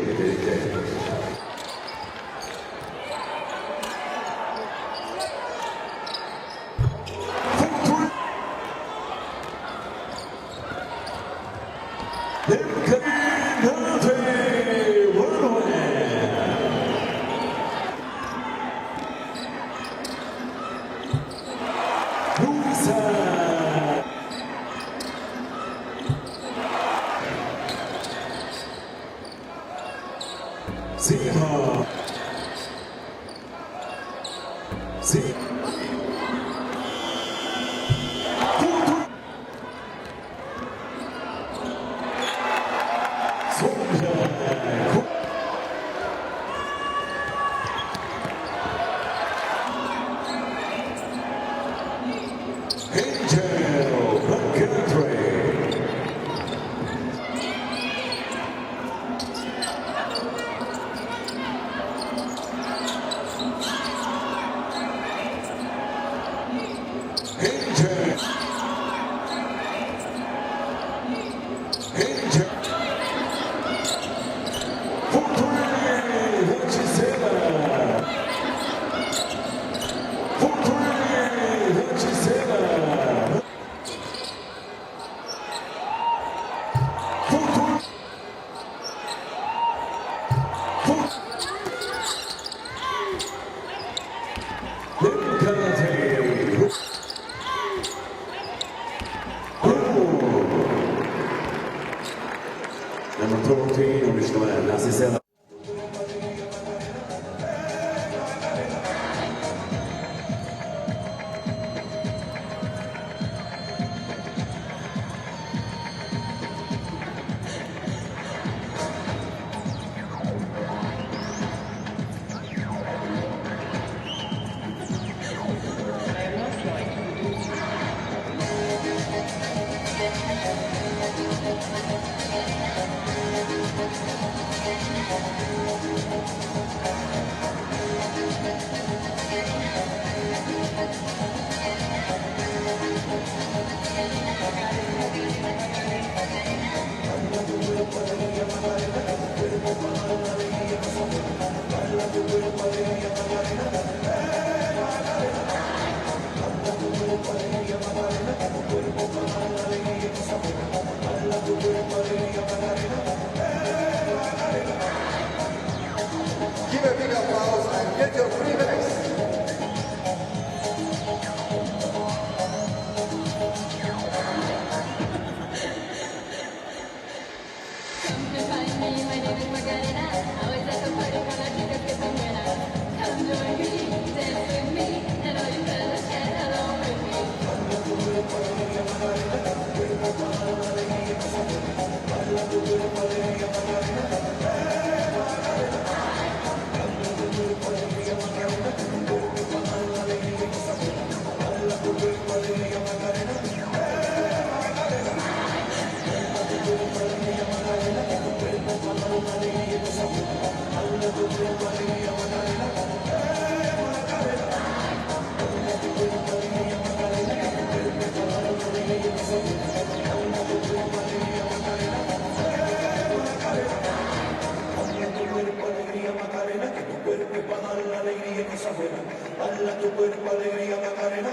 F: ajena. Bala tu cuerpo, alegría, Macarena.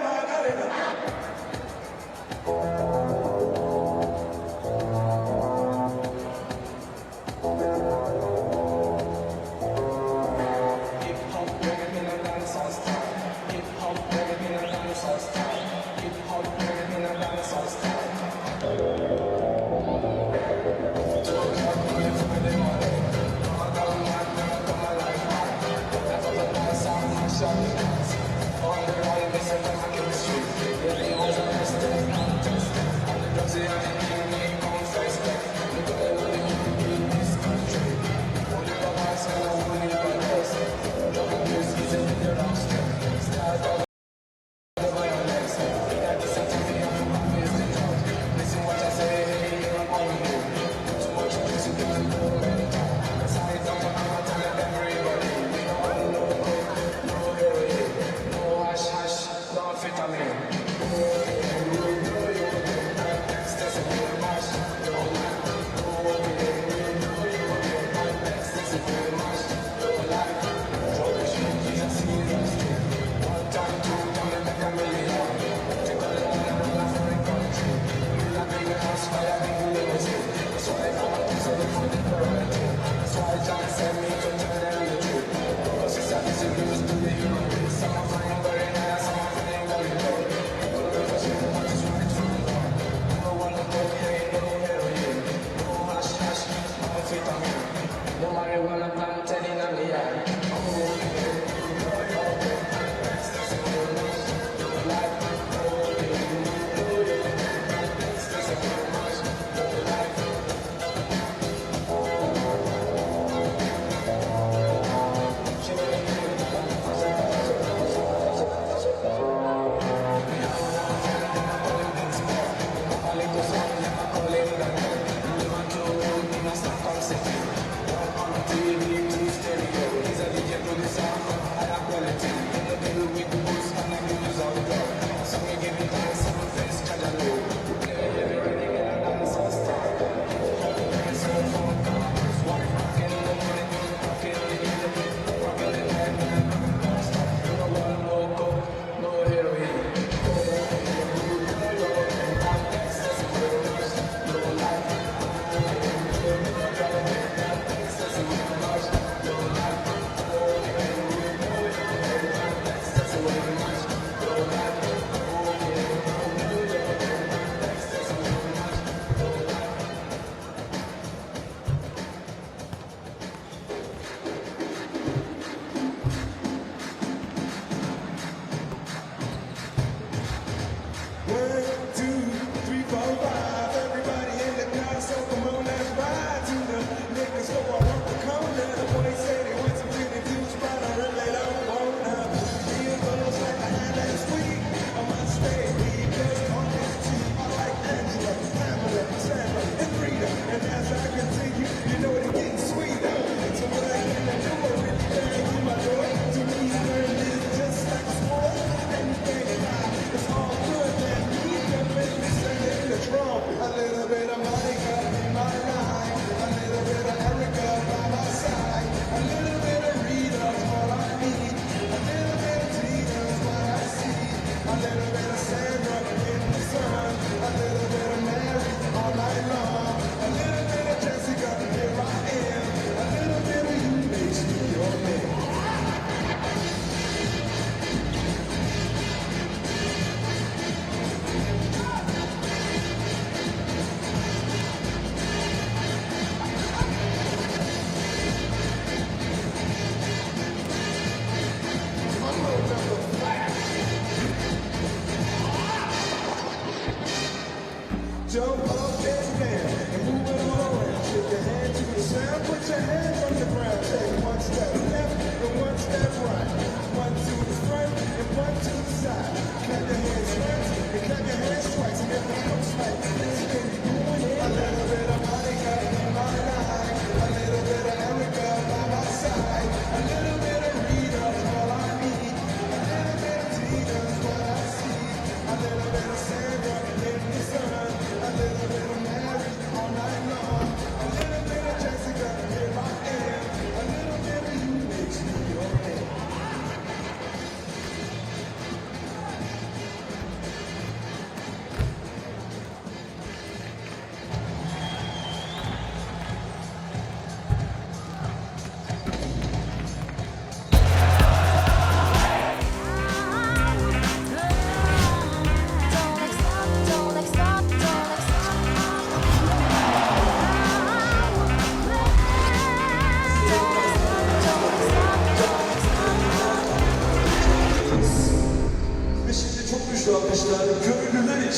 F: Macarena.
G: Hash, hash, don't fit on me.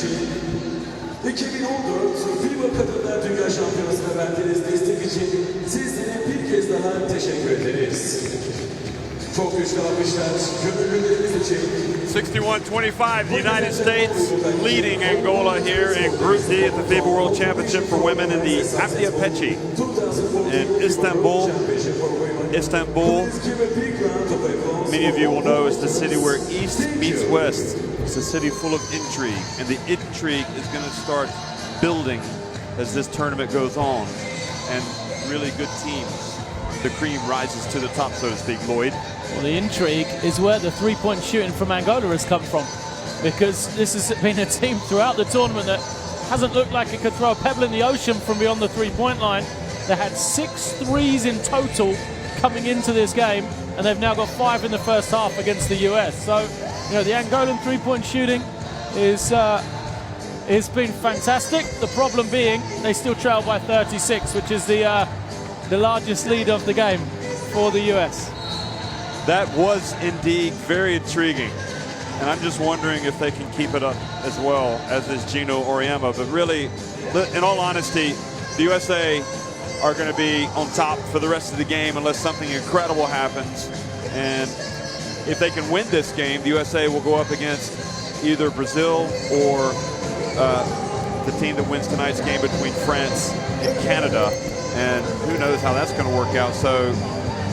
D: için 2014 FIBA Kadınlar Dünya Şampiyonası'na verdiğiniz destek için sizlere bir kez daha teşekkür ederiz. Çok güçlü alkışlar gönüllülerimiz için.
A: 61-25, the United States leading Angola here in Group D at the FIBA World Championship for women in the Abdiapechi in Istanbul. Istanbul, many of you will know, is the city where East meets West. It's a city full of intrigue, and the intrigue is going to start building as this tournament goes on, and really good teams. The cream rises to the top, so to speak, Lloyd.
C: Well, the intrigue is where the three-point shooting from Angola has come from, because this has been a team throughout the tournament that hasn't looked like it could throw a pebble in the ocean from beyond the three-point line. They had 6 threes in total coming into this game, and they've now got 5 in the first half against the US. So, you know, the Angolan three-point shooting is it's been fantastic. The problem being they still trail by 36, which is the largest lead of the game for the US.
A: That was indeed very intriguing, and I'm just wondering if they can keep it up as well, as is Gino Oriema. But really, in all honesty, the USA are going to be on top for the rest of the game unless something incredible happens. And if they can win this game, the USA will go up against either Brazil or the team that wins tonight's game between France and Canada. And who knows how that's going to work out. So,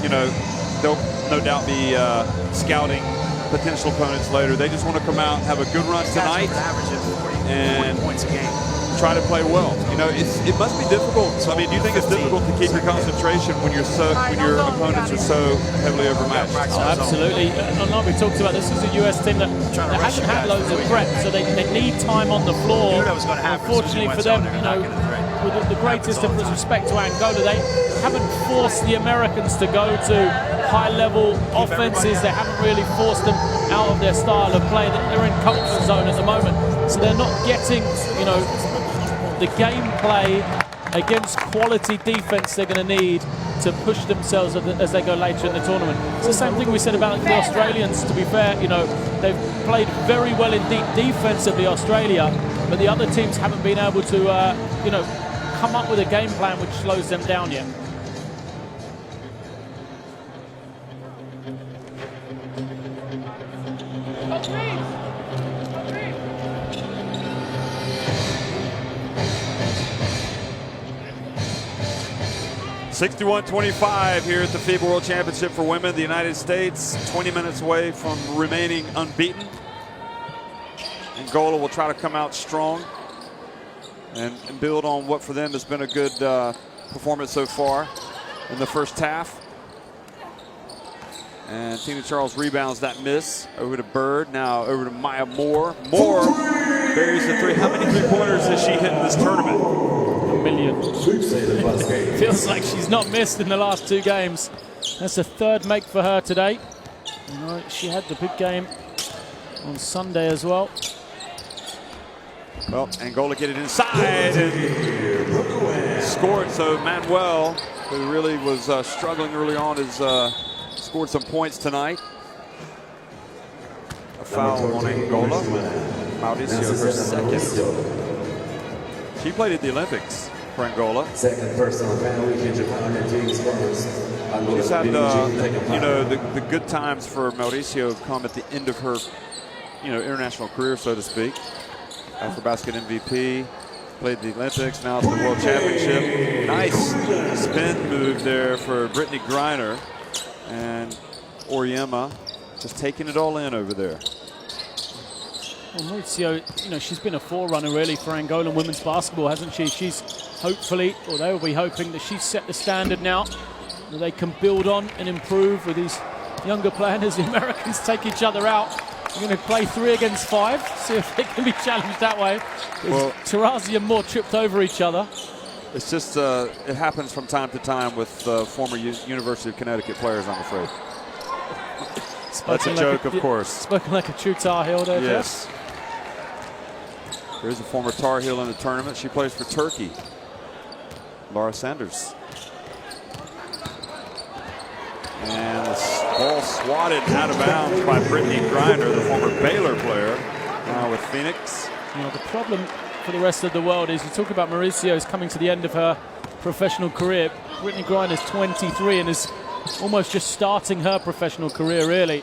A: you know, they'll no doubt be scouting potential opponents later. They just want to come out and have a good run tonight and
B: 40 points a game.
A: Try to play well. You know, it must be difficult. So, I mean, do you think it's difficult to keep your concentration when your opponents are so heavily overmatched?
C: Oh, absolutely. And like we talked about, this is a US team that hasn't had loads of threat, so they need time on the floor. Unfortunately for them, you know, with the greatest of respect to Angola, they haven't forced the Americans to go to high-level offenses. They haven't really forced them out of their style of play. They're in comfort zone at the moment, so they're not getting, you know, the gameplay against quality defense they're going to need to push themselves as they go later in the tournament. It's the same thing we said about the Australians, to be fair. You know, they've played very well indeed defensively, Australia, but the other teams haven't been able to, you know, come up with a game plan which slows them down yet.
A: (61-25) here at the FIBA World Championship for women. The United States 20 minutes away from remaining unbeaten. Angola will try to come out strong and build on what for them has been a good performance so far in the first half. And Tina Charles rebounds that miss over to Bird. Now over to Maya Moore. Moore buries the three. How many three-pointers has she hit in this tournament?
C: A million. Feels like she's not missed in the last 2 games. That's the 3rd make for her today. You know, she had the big game on Sunday as well.
A: Well, Angola get it inside and scored. So Manuel, who really was struggling early on, has scored some points tonight. A foul on Angola. Mauricio, her second. She played at the Olympics for Angola.
D: Second personal foul week in Japan and James Burns.
A: She's had, you know, the good times for Mauricio come at the end of her, you know, international career, so to speak. Afro-basket MVP, played the Olympics, now at the World Championship. Nice spin move there for Brittany Griner, and Oriema just taking it all in over there.
C: Well, Mauricio, you know, she's been a forerunner really for Angolan women's basketball, hasn't she? She's hopefully, or they will be hoping, that she's set the standard now that they can build on and improve with these younger players. The Americans take each other out. We're going to play 3 against 5, see if they can be challenged that way. Well, Tarazi and Moore tripped over each other.
A: It's just, it happens from time to time with former University of Connecticut players, I'm afraid. That's a joke, of course.
C: Spoken like a true Tar Heel there,
A: yes. Here's a former Tar Heel in the tournament. She plays for Turkey. Laura Sanders. And the ball swatted out of bounds by Brittany Griner, the former Baylor player, now with Phoenix.
C: You know, the problem for the rest of the world is you talk about Mauricio's coming to the end of her professional career. Brittney Griner is 23 and is almost just starting her professional career, really.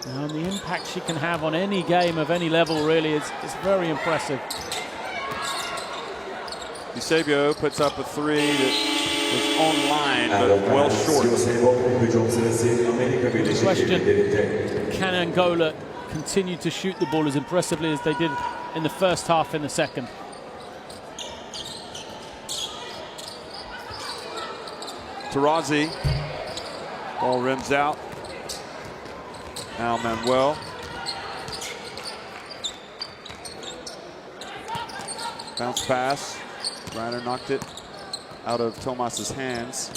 C: And the impact she can have on any game of any level, really, is very impressive.
A: Eusebio puts up a three that was online, but well short.
C: The question, can Angola continue to shoot the ball as impressively as they did in the first half in the second?
A: Taurasi, ball rims out. Now Manuel. Bounce pass. Griner knocked it out of Tomas's hands.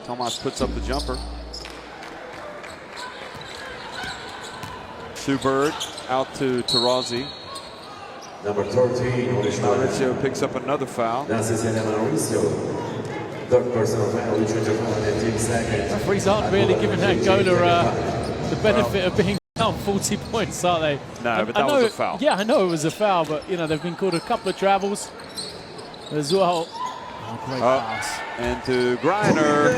A: Tomas puts up the jumper. Sue Bird out to Taurasi.
D: Number 13,
A: Mauricio picks up another foul.
D: Third personal foul,
C: Referees aren't really giving Angola the benefit of being down 40 points, are they?
A: No, but that was a foul.
C: Yeah, I know it was a foul, but you know they've been called a couple of travels as well. Oh, great pass.
A: And to Griner.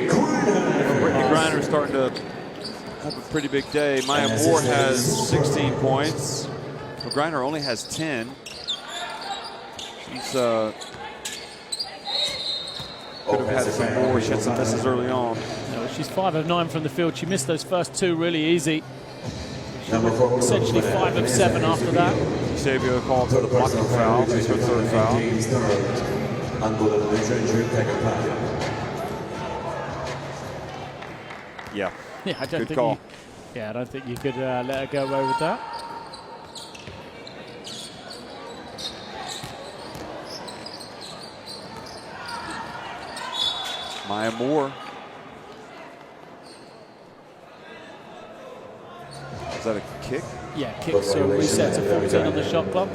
A: Brittney Griner starting to have a pretty big day. Maya Moore has 16 points. Well, Griner only has 10. She's could have had some more. She had some misses early on.
C: No, she's 5 of 9 from the field. She missed those first two really easy. Essentially 5 of 7 after that.
A: Eusebio called for the blocking foul. It's her third foul. Yeah.
C: Yeah, I don't
A: Good call.
C: I don't think you could let her go away with that.
A: Maya Moore. Is that a kick?
C: Yeah, kick, so reset to 14 on the shot clock.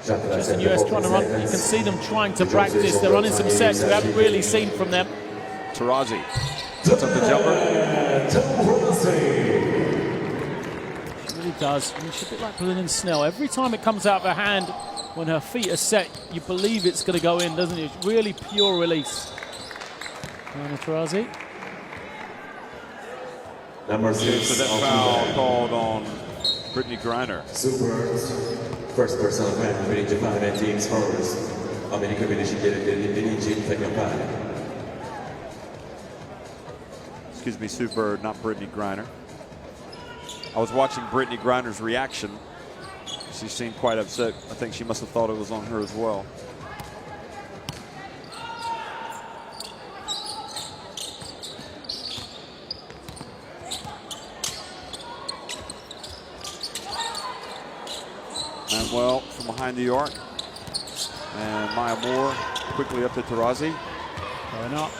C: Just the US trying to run. You can see them trying to practice. They're running some sets we haven't really seen from them.
A: Taurasi puts up the jumper.
C: She really does. I mean, she's a bit like Lynn Snell. Every time it comes out of her hand, when her feet are set, you believe it's going to go in, doesn't it? It's really pure release. Taurasi.
A: So that foul called on Brittney Griner.
D: Super first personal foul between Japan and teams forwards. Amerika Birleşik Devletleri'nin birinci takım faali.
A: Excuse me, Sue Bird, not Brittney Griner. I was watching Brittney Griner's reaction. She seemed quite upset. I think she must have thought it was on her as well. Manuel from behind the arc. And Maya Moore quickly up to Taurasi.
C: Going up.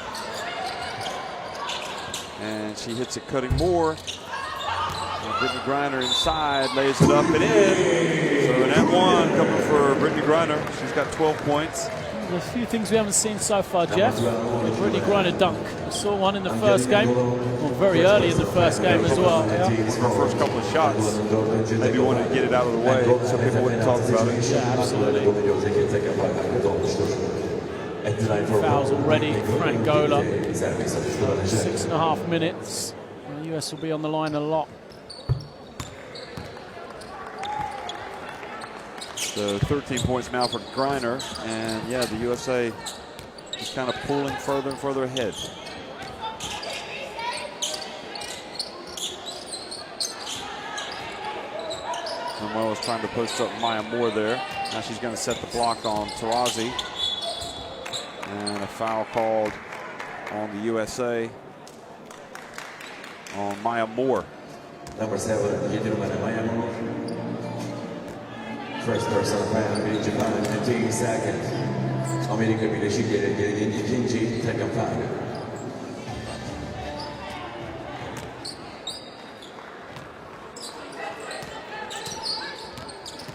A: And she hits it cutting Moore. And Brittney Griner inside, lays it up and in. So an M1 coming for Brittney Griner. She's got 12 points.
C: There's a few things we haven't seen so far, Jeff. The Brittney Griner dunk. We saw one in the first game, or very early in the first game as well.
A: Yeah. Her first couple of shots. Maybe wanted to get it out of the way so people wouldn't talk about it.
C: Yeah, absolutely. Fouls already for Angola. 6.5 minutes. The US will be on the line a lot.
A: So 13 points now for Griner, and yeah, the USA is kind of pulling further and further ahead. Manuel is trying to post up Maya Moore there. Now she's going to set the block on Taurasi. And a foul called on the USA on Maya Moore.
D: Number 7, Maya Moore. First personal foul between Japan and 15 seconds. Amerika Birleşik Devletleri'nin ikinci takım faali.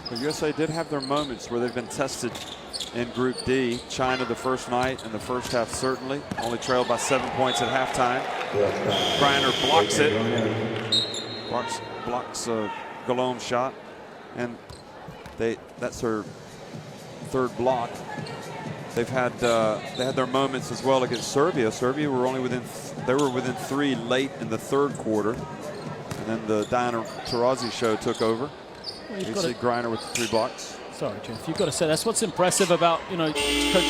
A: The USA did have their moments where they've been tested in Group D. China the first night and the first half certainly. Only trailed by 7 points at halftime. Griner blocks it. Blocks a Galone shot. And That's her third block. They had their moments as well against Serbia. Serbia were only within 3 late in the third quarter, and then the Diana Taurasi show took over.
C: Well,
A: you see Griner with the 3 blocks.
C: Sorry, Jeff. You've got to say that's what's impressive about Coach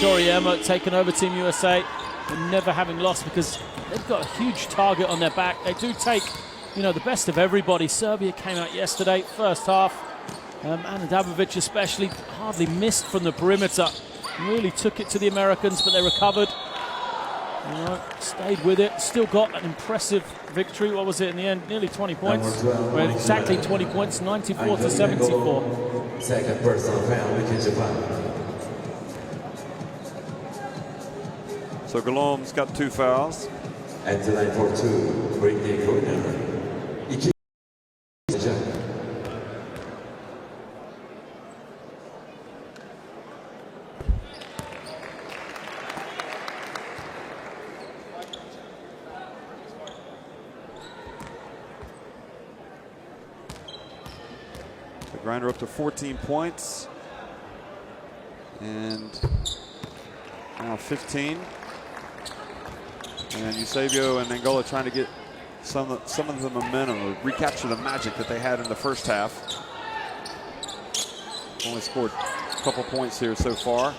C: Auriemma taking over Team USA and never having lost, because they've got a huge target on their back. They do take the best of everybody. Serbia came out yesterday, first half. Ana Dabovic especially hardly missed from the perimeter. Really took it to the Americans, but they recovered. Stayed with it. Still got an impressive victory. What was it in the end? Nearly 20 points. Well, exactly 20 points, 94 to 74.
D: Second personal foul, wicket Japan.
A: So Galom's got 2 fouls.
D: At the line for 2, Brittany Griner.
A: Griner up to 14 points, and now 15. And Eusebio and Angola trying to get some of the momentum, or recapture the magic that they had in the first half. Only scored a couple points here so far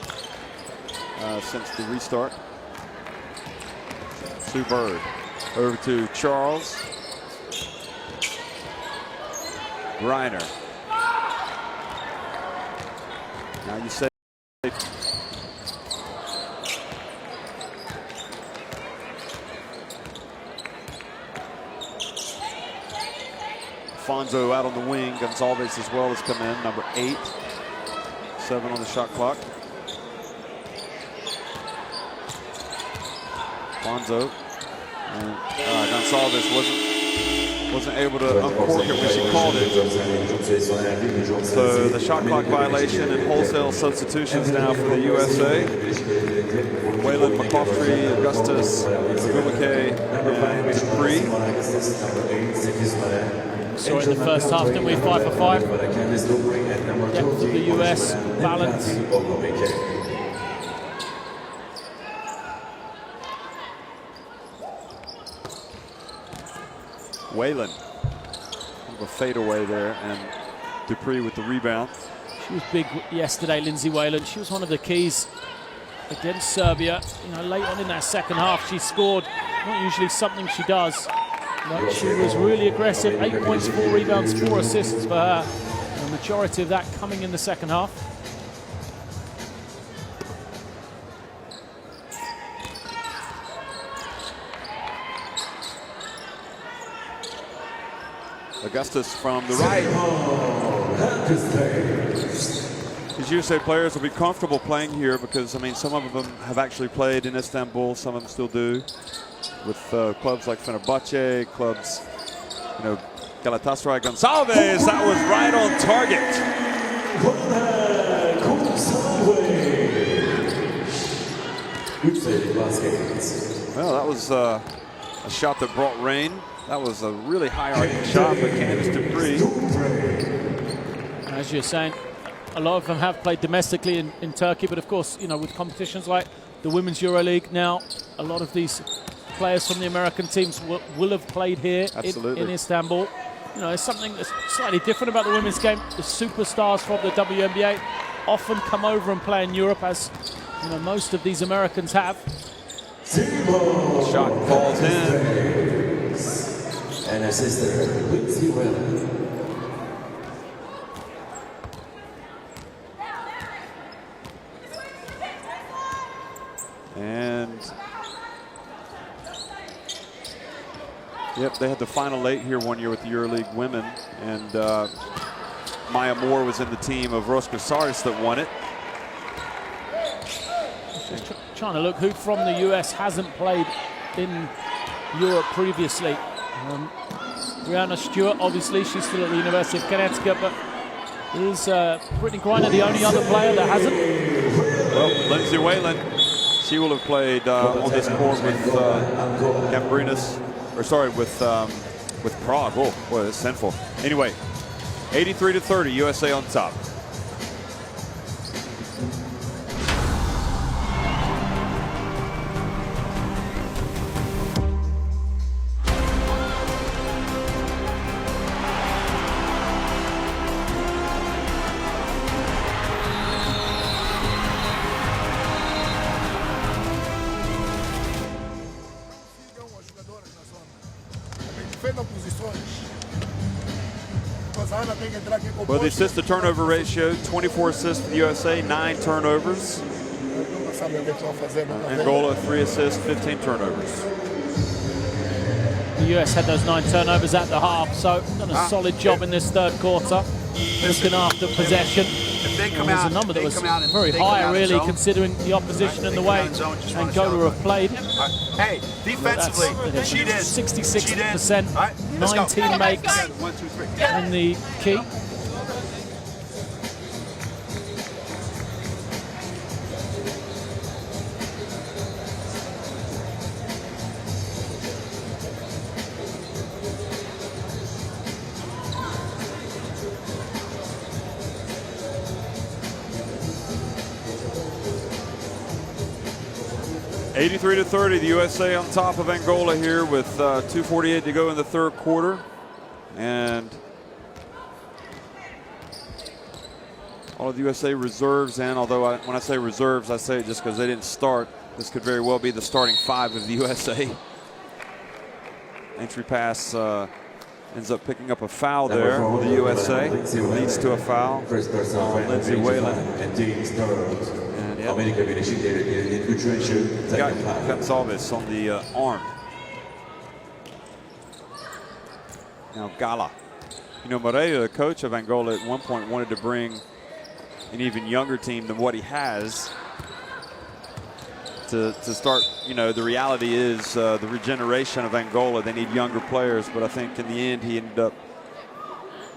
A: since the restart. Sue Bird over to Charles. Griner. Now you say Fonzo out on the wing. Gonzalez as well has come in, number 8. 7 on the shot clock. Fonzo and Gonzalez wasn't able to uncork it when she called it. So the shot clock violation and wholesale substitutions now for the USA. Waylon, McCoughtry, Augustus, Bumake, and Dupree.
C: Saw in the first half, didn't we? 5 for 5. Depth of the US, balance.
A: Waylon, a fadeaway there, and Dupree with the rebound.
C: She was big yesterday, Lindsay Whalen. She was one of the keys against Serbia. Late on in that second half, she scored. Not usually something she does, but she was really aggressive. 8 points, 4 rebounds, 4 assists for her. The majority of that coming in the second half.
A: Augustus from the right. These USA players will be comfortable playing here because, some of them have actually played in Istanbul. Some of them still do. With clubs like Fenerbahce, clubs, Galatasaray. Gonzalez, that was right on target. Well, that was a shot that brought rain. That was a really high-arcing shot, but Candice Dupree.
C: As you're saying, a lot of them have played domestically in Turkey, but of course, with competitions like the Women's EuroLeague now, a lot of these players from the American teams will have played here in Istanbul. It's something that's slightly different about the women's game. The superstars from the WNBA often come over and play in Europe, as most of these Americans have.
A: Shot falls in.
D: And her sister, Lindsay Whalen.
A: And yep, they had the final 8 here one year with the EuroLeague women, and Maya Moore was in the team of Rosca Saris that won it.
C: Just trying to look who from the US hasn't played in Europe previously. Brianna Stewart, obviously, she's still at the University of Connecticut, but is Brittany Griner the only other player that hasn't?
A: Well, Lindsay Whalen, she will have played on this court with Gambrinus, or sorry, with Prague. Oh, boy, that's sinful. Anyway, 83 to 30, USA on top. Well, the assist to turnover ratio, 24 assists for the USA, 9 turnovers. Angola, 3 assists, 15 turnovers.
C: The US had those 9 turnovers at the half, so done a solid job in this third quarter, looking after possession. It was a number that was very high, really, considering the opposition and the way Angola have played.
B: Hey, defensively, she did.
C: 66%, 19 makes in the key.
A: $83-30, the USA on top of Angola here with 2:48 to go in the third quarter. And all of the USA reserves in, although when I say reserves, I say it just because they didn't start. This could very well be the starting 5 of the USA. Entry pass ends up picking up a foul there for the USA. Leads to a foul. Lindsay Whalen. Got Gonzalez on the arm. Now Gala. You know, Moreira, the coach of Angola, at one point wanted to bring an even younger team than what he has to start. You know, the reality is the regeneration of Angola. They need younger players, but I think in the end he ended up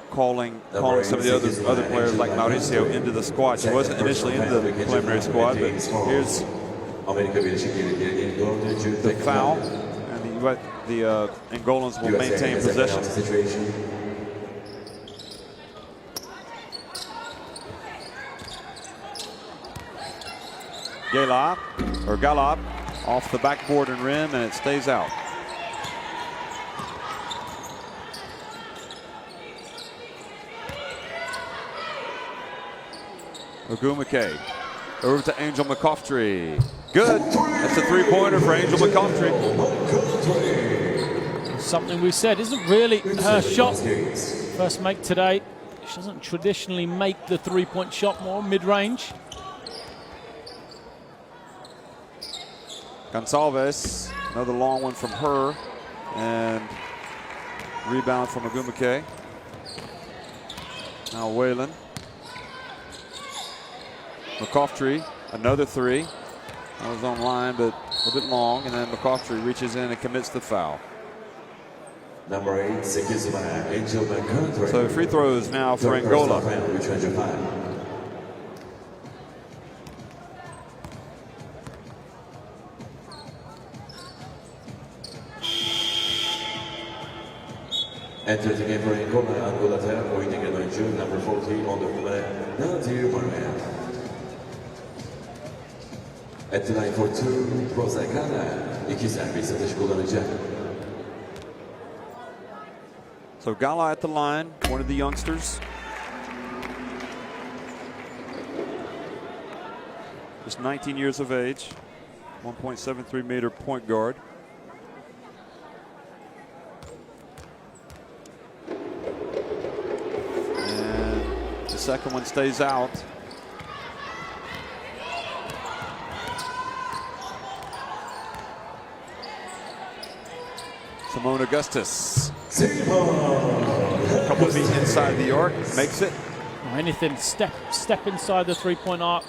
A: calling some of the other players like Mauricio into the squad. He wasn't initially in the preliminary squad, but here's the foul, and the Angolans will maintain possession. Galop off the backboard and rim, and it stays out. Ogumake over to Angel McCoughtry. Good. That's a 3-pointer for Angel McCoughtry.
C: Something we said isn't really her shot. First make today. She doesn't traditionally make the 3-point shot, more mid-range.
A: Gonçalves, another long one from her, and rebound from Ogumake. Now Whalen. McCoughtry, another 3. That was on line, but a bit long, and then McCoughtry reaches in and commits the foul.
E: Number 8, Angel McCoughtry.
A: So free throws now for Angola.
E: Enter the game for Angola, waiting at number 40 on the woman, Nadir Marman. At the line for 2, Prosakana, 2 servis atış kullanacak.
A: So Gala at the line, one of the youngsters. Just 19 years of age, 1.73-meter point guard. And the second one stays out. Simone Augustus. A couple feet inside the arc, makes it.
C: Anything step inside the 3-point arc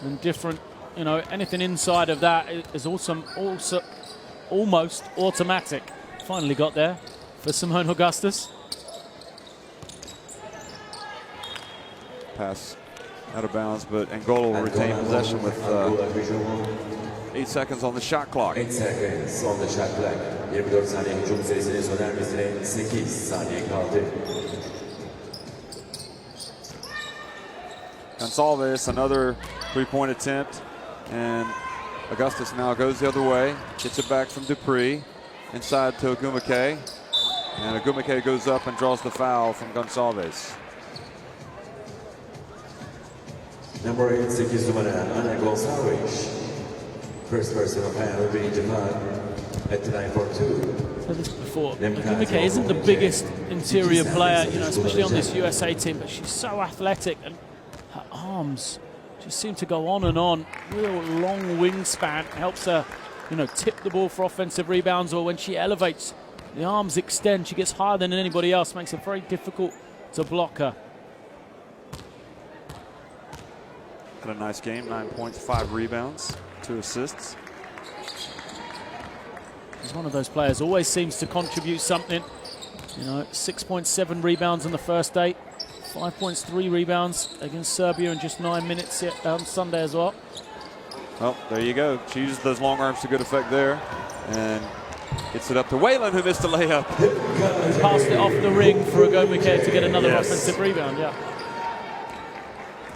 C: and different, you know, anything inside of that is also almost automatic. Finally got there for Simone Augustus.
A: Pass out of bounds, but Angola will retain possession with 8 seconds on the shot clock.
E: 8 seconds on the shot clock. 24 saniye hücum süresinin sona ermesine 8 saniye kaldı.
A: Gonçalves, another 3-point attempt, and Augustus now goes the other way, gets it back from Dupree, inside to Ogumake, and Ogumake goes up and draws the foul from Gonçalves.
E: Number 8, 8 numara Ana Gonçalves. First person of hand will be Japan at the line for 2.
C: said this before, Gumike isn't the biggest interior player, you know, especially on this USA team, but she's so athletic and her arms just seem to go on and on. Real long wingspan helps her, you know, tip the ball for offensive rebounds, or when she elevates, the arms extend. She gets higher than anybody else, makes it very difficult to block her.
A: Had a nice game, 9 points, 5 rebounds, 2 assists.
C: He's one of those players, always seems to contribute something. You know, 6.7 rebounds on the first day, 5.3 rebounds against Serbia in just 9 minutes on Sunday as well.
A: Well, there you go. She uses those long arms to good effect there. And gets it up to Whalen, who missed the layup.
C: Passed it off the ring for Gumike to get another offensive rebound, yeah.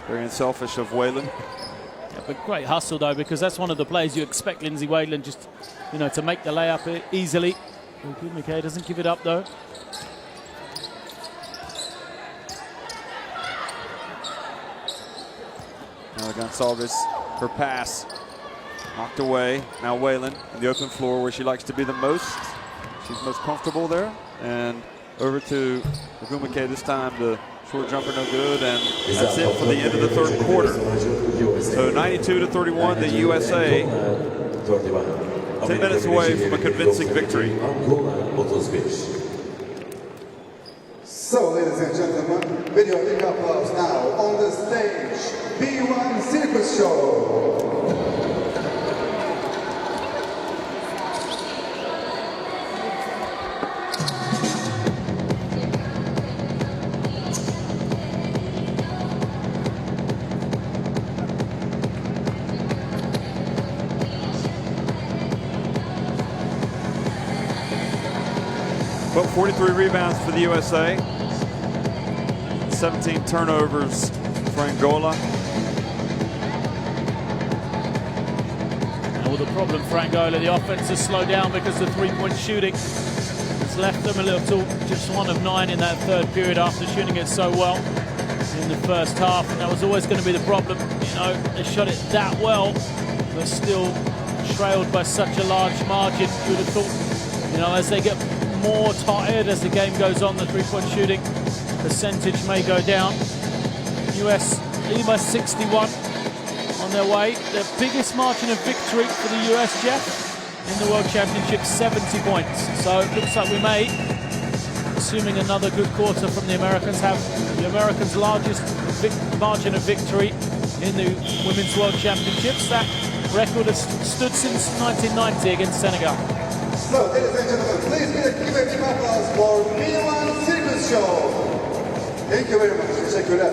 A: Very unselfish of Whalen.
C: Yeah, but great hustle, though, because that's one of the plays you expect Lindsay Whalen just, you know, to make the layup easily. Gumike doesn't give it up, though.
A: Now Gonsalves, her pass knocked away. Now Whalen in the open floor where she likes to be the most. She's most comfortable there. And over to Gumike this time. The short jumper no good, and that's it for the end of the third quarter. So 92-31, the USA 10 minutes away from a convincing victory.
G: So, ladies and gentlemen, with your big applause now, on the stage, B1 Circus Show.
A: Well, 43 rebounds for the USA, 17 turnovers for Angola.
C: Well, the problem for Angola, the offense has slowed down because the three-point shooting has left them a little, just 1 of 9 in that third period after shooting it so well in the first half. And that was always going to be the problem. You know, they shot it that well, but still trailed by such a large margin. You would have thought, you know, as they get more tired as the game goes on, the three-point shooting percentage may go down. US lead by 61 on their way. The biggest margin of victory for the US, Jeff, in the World Championship, 70 points. So it looks like we may, assuming another good quarter from the Americans, have the Americans' largest margin of victory in the Women's World Championships. That record has stood since 1990 against Senegal.
G: So, ladies and gentlemen, please give a big applause for B1 Circus Show. Thank you very much. Teşekkürler.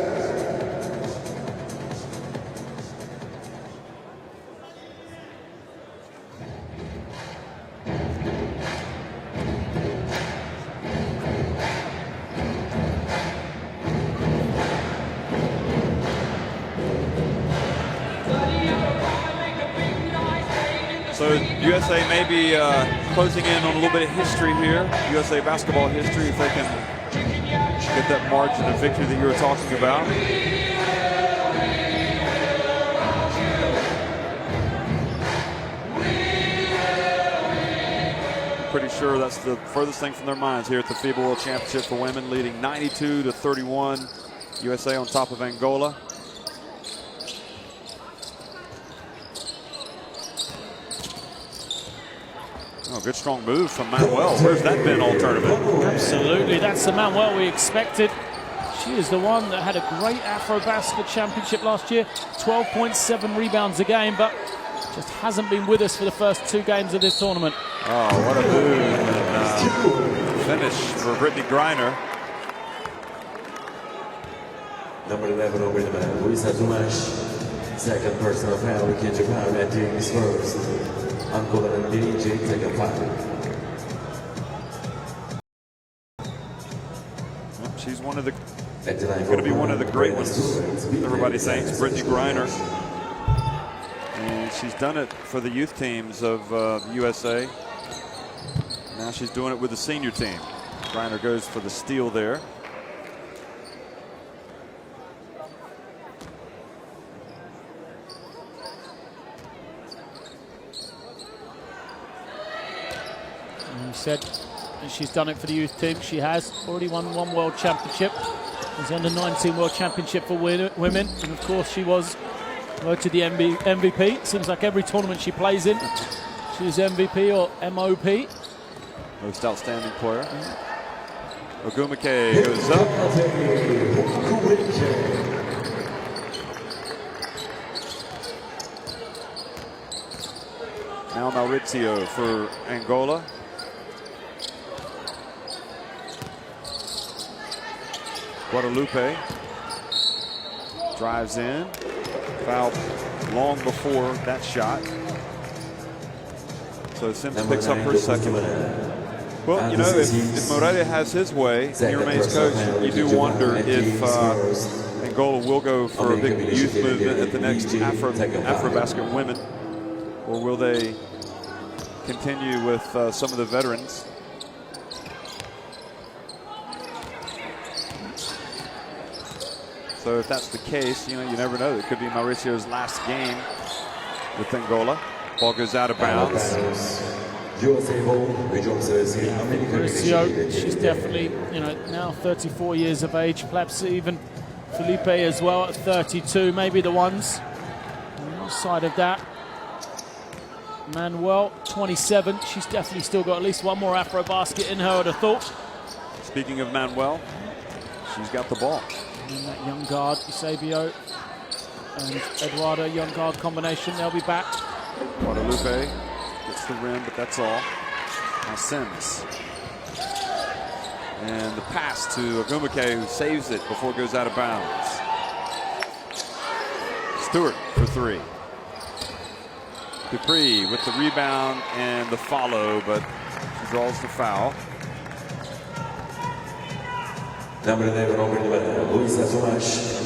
A: So USA may be closing in on a little bit of history here, USA basketball history, if they can get that margin of victory that you were talking about. Pretty sure that's the furthest thing from their minds here at the FIBA World Championship for women, leading 92-31. USA on top of Angola. Oh, good strong move from Manuel. Where's that been all tournament?
C: Absolutely, that's the Manuel we expected. She is the one that had a great Afro-Basket Championship last year. 12.7 rebounds a game, but just hasn't been with us for the first 2 games of this tournament.
A: Oh, what a move. And finish for Brittany Griner.
E: Number 11 over the man, Luisa Dumas. Second personal foul, Kenji Power at James first. Angola and DJ take a foul.
A: Well, she's one of the going to be one of the great ones. Everybody thinks Brittany Griner. And she's done it for the youth teams of the USA. Now she's doing it with the senior team. Griner goes for the steal there.
C: You said And she's done it for the youth team. She has already won one World Championship. It was under 19 World Championship for women. And of course she was voted the MVP. Seems like every tournament she plays in, she's MVP or MOP.
A: Most outstanding player. Ogumike goes up. Now Maurizio for Angola. Guadalupe drives in. Foul long before that shot. So Sims picks up her second. Well, you know, if Moreira has his way, he remains coach, you do wonder if Angola will go for a big youth movement at the next Afro-Basket Women, or will they continue with some of the veterans? So if that's the case, you know, you never know. It could be Mauricio's last game with Angola. Ball goes out of bounds.
C: Mauricio, she's definitely, you know, now 34 years of age. Perhaps even Felipe as well at 32. Maybe the ones on the side of that. Manuel, 27. She's definitely still got at least one more Afro basket in her, I'd have thought.
A: Speaking of Manuel, she's got the ball.
C: And that young guard, Eusebio and Eduardo, young guard combination, they'll be back.
A: Guadalupe gets the rim, but that's all. Now Sims. And the pass to Ogumike, who saves it before it goes out of bounds. Stewart for three. Dupree with the rebound and the follow, but she draws the foul.
E: Number 11 over the Luisa Tomasz.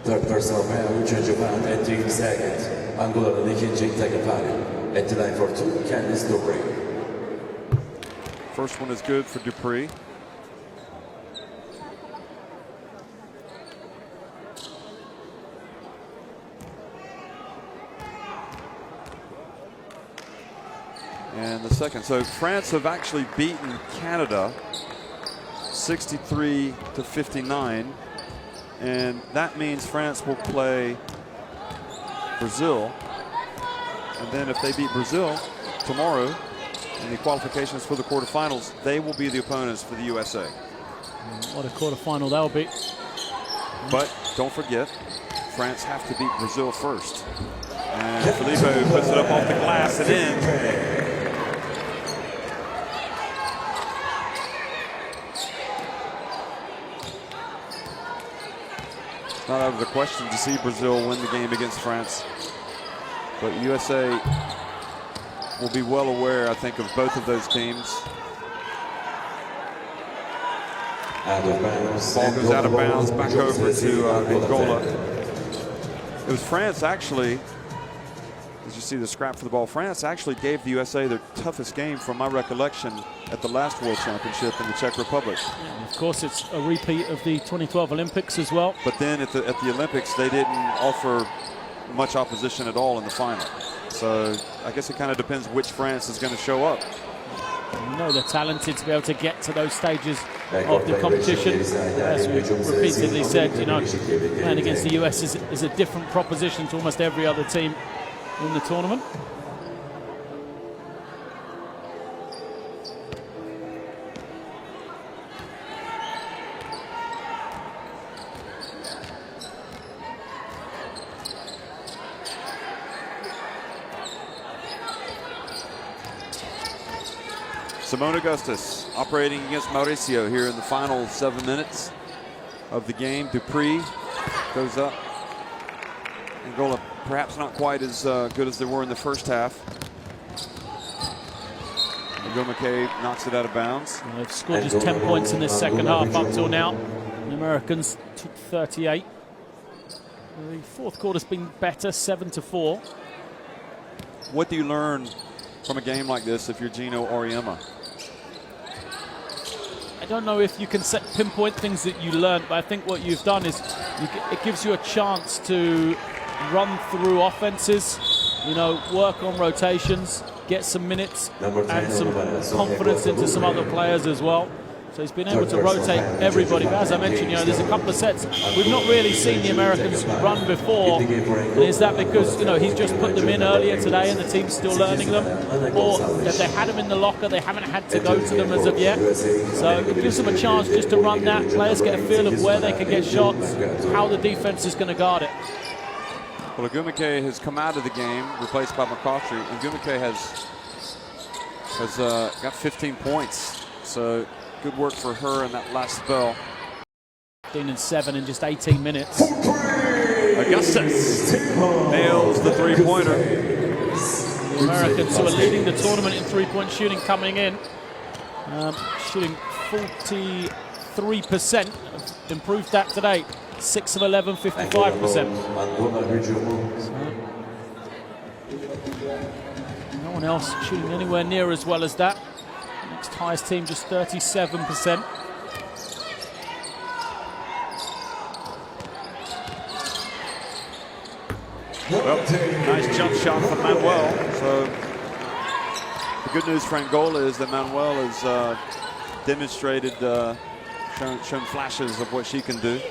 E: Third personal foul, change of foul at 3 seconds. Angola ikinci takım foul. At the line for two, Candice Dupree.
A: First one is good for Dupree. And the second. So France have actually beaten Canada 63-59, and that means France will play Brazil, and then if they beat Brazil tomorrow in the qualifications for the quarterfinals, they will be the opponents for the USA.
C: What a quarterfinal that'll be.
A: But don't forget, France have to beat Brazil first. And Felipe puts it up off the glass and in. Not out of the question to see Brazil win the game against France, but USA will be well aware, I think, of both of those teams. Ball goes out of bounds, back over to Angola. It was France actually, as you see the scrap for the ball, France actually gave the USA their toughest game from my recollection at the last World Championship in the Czech Republic.
C: Yeah, of course, it's a repeat of the 2012 Olympics as well.
A: But then at the Olympics, they didn't offer much opposition at all in the final. So I guess it kind of depends which France is going to show up.
C: You know they're talented to be able to get to those stages of the competition. As we repeatedly said, you know, playing against the US is a different proposition to almost every other team in the tournament.
A: Simone Augustus operating against Mauricio here in the final 7 minutes of the game. Dupree goes up. Angola perhaps not quite as good as they were in the first half. Ogumike knocks it out of bounds.
C: Well, they've scored just 10 points in this second half up till now. The Americans took 38. The fourth quarter's been better, 7-4.
A: What do you learn from a game like this if you're Gino Auriemma?
C: I don't know if you can pinpoint things that you learned, but I think what you've done is it gives you a chance to run through offenses, you know, work on rotations, get some minutes and some confidence into some other players as well. So he's been able to rotate everybody. But as I mentioned, there's a couple of sets we've not really seen the Americans run before. And is that because, he's just put them in earlier today and the team's still learning them? Or if they had them in the locker, they haven't had to go to them as of yet? So it gives them a chance just to run that. Players get a feel of where they can get shots, how the defense is going to guard it.
A: Well, Agumike has come out of the game, replaced by McCautry. Agumike has got 15 points. So good work for her in that last spell.
C: 15 and 7 in just 18 minutes.
A: Augustus nails the three-pointer.
C: The Americans who are leading the tournament in three-point shooting coming in. Shooting 43%. Improved that today. 6 of 11, 55%. No one else shooting anywhere near as well as that. Next highest team just 37%.
A: Well, nice jump shot from Manuel. So the good news for Angola is that Manuel has demonstrated, shown flashes of what she can do.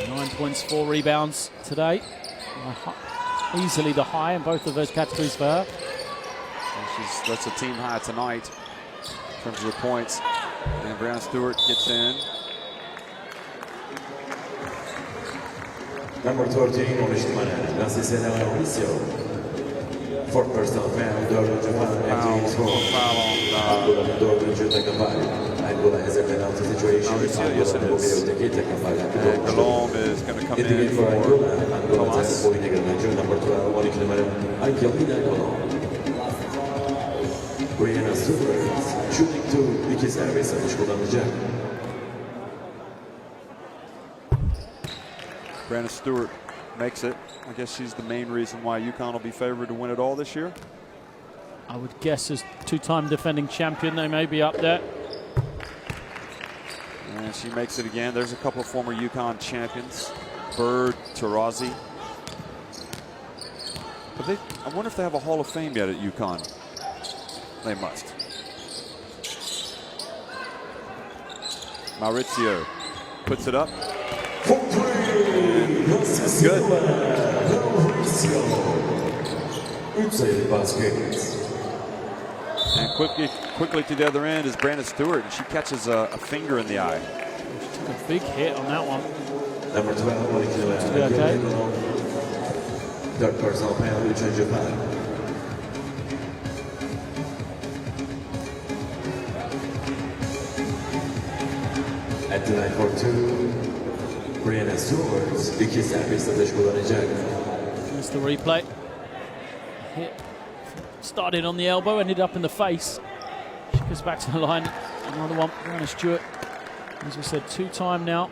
C: 9 points, 4 rebounds today. Easily the high in both of those categories for her.
A: That's a team high tonight in terms of the points. And Brianna Stewart gets in.
E: Number 13, 13 numara, Francisca Mauricio. Fourth personal foul, dördüncü foul, James Ford. Angola'nın dördüncü takım faul. Angola has a penalty situation.
A: Yes, it is. And Galom is going to come in for Thomas.
E: Number 12, 12 numara, Angelina Galom. Griner shooting 2, 2 servis atış kullanacak.
A: Brianna Stewart makes it. I guess she's the main reason why UConn will be favored to win it all this year.
C: I would guess as two-time defending champion, they may be up there.
A: And she makes it again. There's a couple of former UConn champions. Bird, Taurasi. But I wonder if they have a Hall of Fame yet at UConn. They must. Maurizio puts it up. That's good. And quickly to the other end is Brianna Stewart, and she catches a finger in the eye.
C: She took a big hit on that one.
E: Number 12,
C: okay.
E: Third personal penalty, 3. foul. At the line for 2, Brianna Stewart, 2 servis atış kullanacak.
C: Here's the replay. Hit started on the elbow, ended up in the face. She goes back to the line. Another one, Brianna Stewart. As we said, two-time now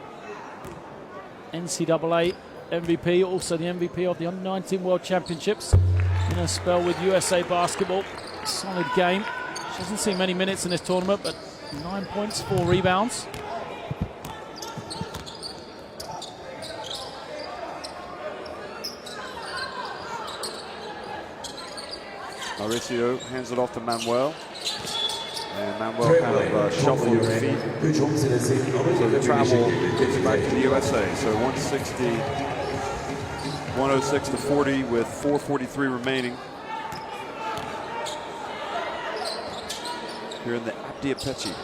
C: NCAA MVP, also the MVP of the Under-19 World Championships. In a spell with USA Basketball. Solid game. She hasn't seen many minutes in this tournament, but 9 points, 4 rebounds.
A: Mauricio hands it off to Manuel. And Manuel kind of shuffled his feet. So the travel gets back to the USA. So 106 to 40 with 4:43 remaining. Here in the Abdi Apeche.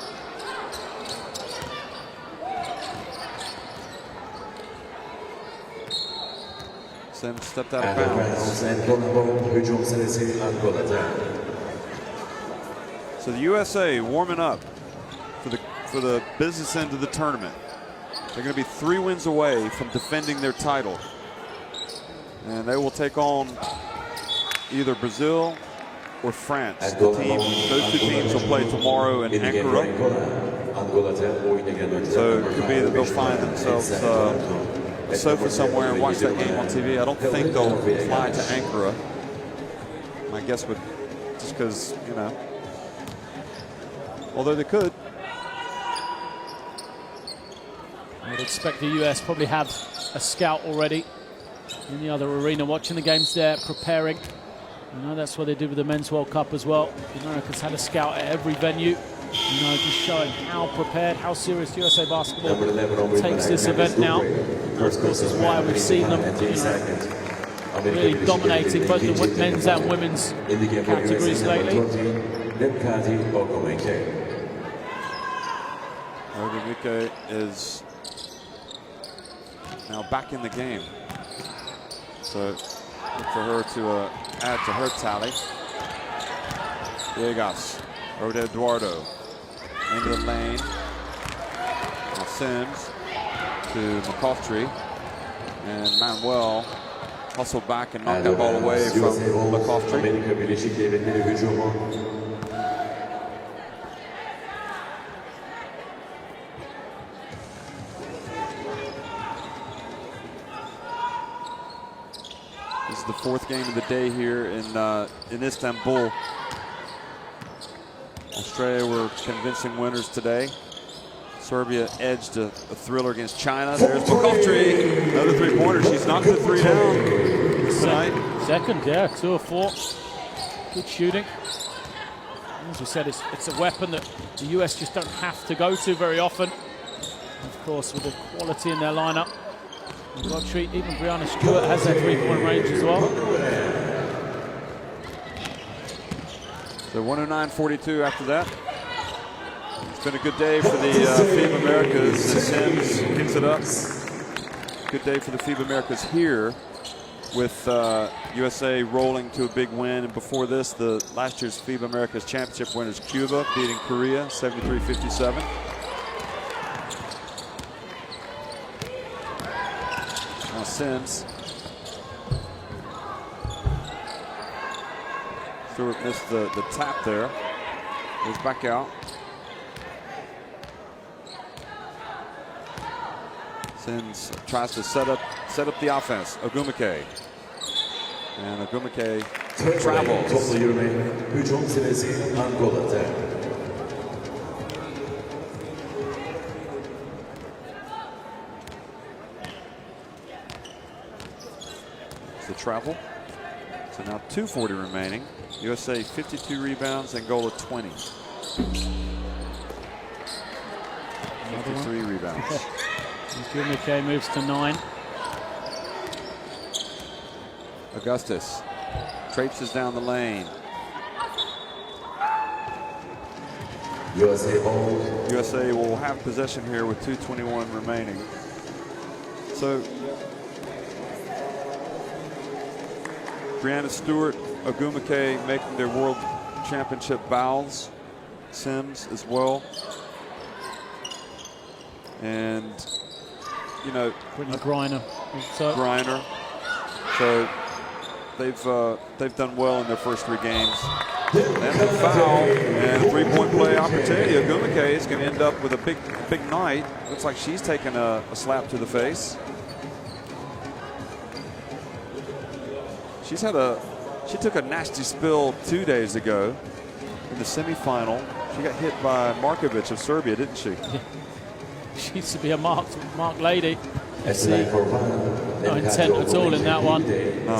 A: Sam stepped out of bounds. So the USA warming up for the business end of the tournament. They're going to be 3 wins away from defending their title. And they will take on either Brazil or France. Those 2 teams will play tomorrow in Ankara. So it could be that they'll find themselves a sofa somewhere and watch that game on TV. I don't think they'll fly to Ankara. My guess would, just because, although they could.
C: I would expect the US probably have a scout already in the other arena watching the games there, preparing. You know, that's what they did with the Men's World Cup as well. The Americans had a scout at every venue. You know, just showing how prepared, how serious USA Basketball takes this event now. And of course, is why we've seen them, you know, really dominating both the men's and women's categories lately.
A: Ogumike is now back in the game. So look for her to add to her tally. Viegas, Rode Eduardo, into the lane. Now Sims to McCoughtry, and Manuel hustled back and knocked that ball away from McCoughtry. This is the fourth game of the day here in Istanbul. Australia were convincing winners today. Serbia edged a thriller against China. There's McCoughtry, another three-pointer. She's knocked the three down tonight.
C: Second, yeah, 2 of 4. Good shooting. As we said, it's a weapon that the US just don't have to go to very often. Of course, with the quality in their lineup. McCoughtry, even Brianna Stewart has that three-point range as well.
A: So 109-42 after that. It's been a good day for the FIBA Americas. Sims picks it up. Good day for the FIBA Americas here with USA rolling to a big win. And before this, the last year's FIBA Americas Championship winners, Cuba, beating Korea 73-57. Now Sims. Stewart missed the tap there. Goes back out. Sims tries to set up the offense. Ogumike. And Ogumike travels. It's the travel. So now 2:40 remaining. USA 52 rebounds, Angola 20. 53 rebounds.
C: Ogumike moves to 9.
A: Augustus traipses down the lane. USA will have possession here with 2:21 remaining. So Brianna Stewart, Ogumike making their world championship vows. Sims as well. And you know,
C: Griner.
A: Griner. So they've done well in their first 3 games. And the foul and a 3-point play opportunity. Ogumike is going to end up with a big night. Looks like she's taken a slap to the face. She took a nasty spill 2 days ago in the semifinal. She got hit by Markovic of Serbia, didn't she?
C: Yeah. She used to be a marked lady. No intent at all in that one.
A: No.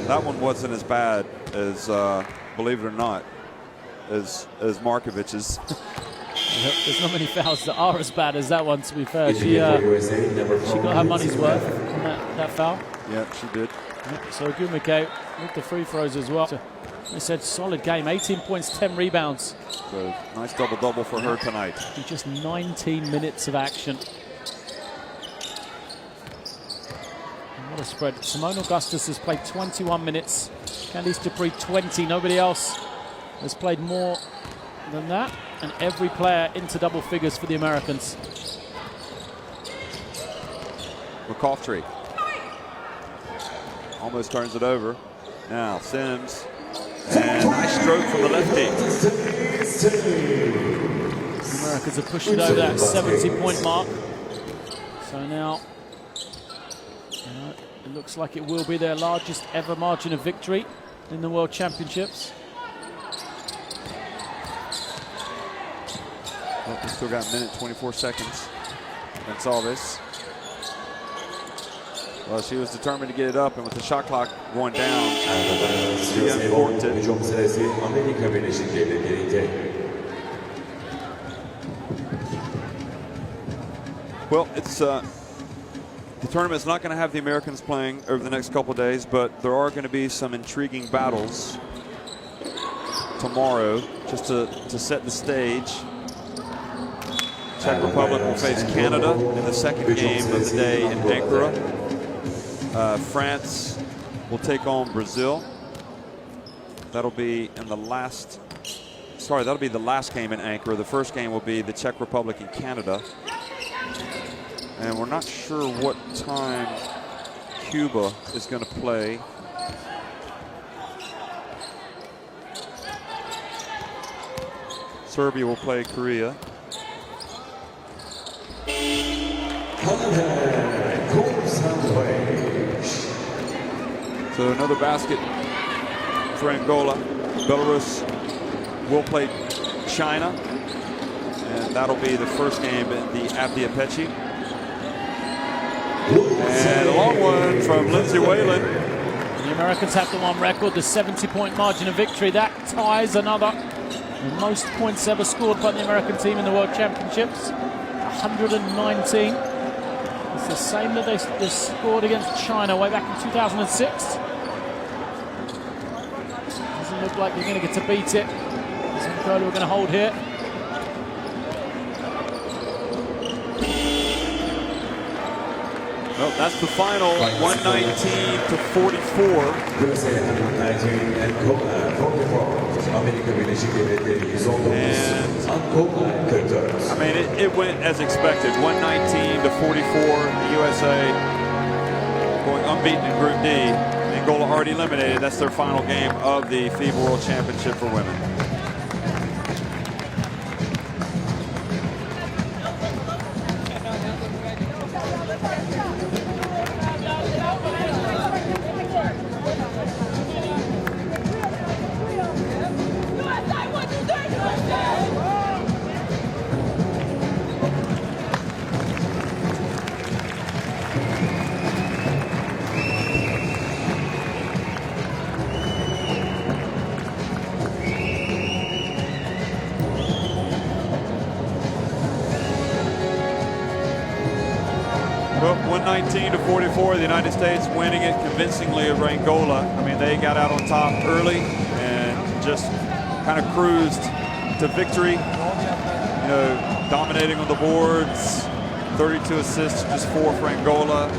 A: That one wasn't as bad as, believe it or not, as Markovic's.
C: There's not many fouls that are as bad as that one, to be fair. She got her money's worth on that foul.
A: Yeah, she did.
C: So Ogumike with the free throws as well. So they said solid game, 18 points, 10 rebounds.
A: So nice double-double for her tonight.
C: In just 19 minutes of action. And what a spread. Simone Augustus has played 21 minutes. Candice Dupree 20. Nobody else has played more than that. And every player into double figures for the Americans.
A: McCoughtry almost turns it over. Now Sims, and nice stroke from the lefty.
C: The Americans have pushed it over that 70-point mark. So now it looks like it will be their largest ever margin of victory in the World Championships.
A: Well, we still got a minute, 24 seconds. Gonçalves. Well, she was determined to get it up, and with the shot clock going down, she uncorked it.
E: hücum sırası Amerika Birleşik Devletleri'nde.
A: Well, it's the tournament's not going to have the Americans playing over the next couple of days, but there are going to be some intriguing battles tomorrow just to set the stage. Czech Republic will face Canada in the second game of the day in Ankara. France will take on Brazil. That'll be in the last. Sorry, that'll be the last game in Ankara. The first game will be the Czech Republic and Canada. And we're not sure what time Cuba is going to play. Serbia will play Korea. So another basket for Angola. Belarus will play China. And that'll be the first game at the Abdi Apeche. And a long one from Lindsay Whalen.
C: The Americans have them on record, the 70-point margin of victory. That ties another. The most points ever scored by the American team in the World Championships. 119. It's the same that they scored against China way back in 2006. Doesn't look like they're going to get to beat it. As Angola are going to hold here.
A: Well, that's the final, 119 to 44.
E: USA 119 and Angola 44. Amerika Birleşik Devletleri 119. Angola 44.
A: I mean, it went as expected, 119 to 44. The USA going unbeaten in Group D. Angola already eliminated. That's their final game of the FIBA World Championship for women. Well, 119 to 44, the United States winning it convincingly over Angola. I mean, they got out on top early and just kind of cruised to victory. You know, dominating on the boards, 32 assists, just 4 for Angola.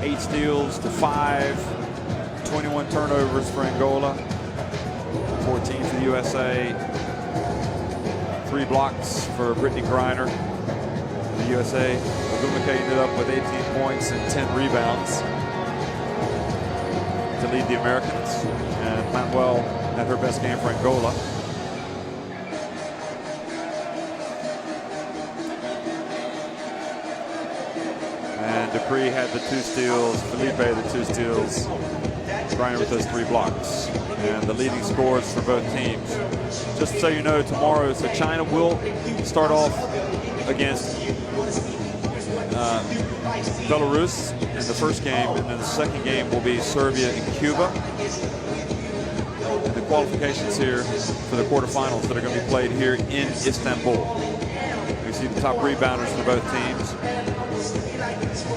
A: 8 steals to 5, 21 turnovers for Angola, 14 for the USA. 3 blocks for Brittany Griner. The USA ended up with 18 points and 10 rebounds to lead the Americans. And Manuel had her best game for Angola. And Dupree had the 2 steals, Felipe the 2 steals, Griner with those 3 blocks. And the leading scores for both teams. Just so you know, tomorrow, so China will start off against Belarus in the first game, and then the second game will be Serbia and Cuba. And the qualifications here for the quarterfinals that are going to be played here in Istanbul. You see the top rebounders for both teams.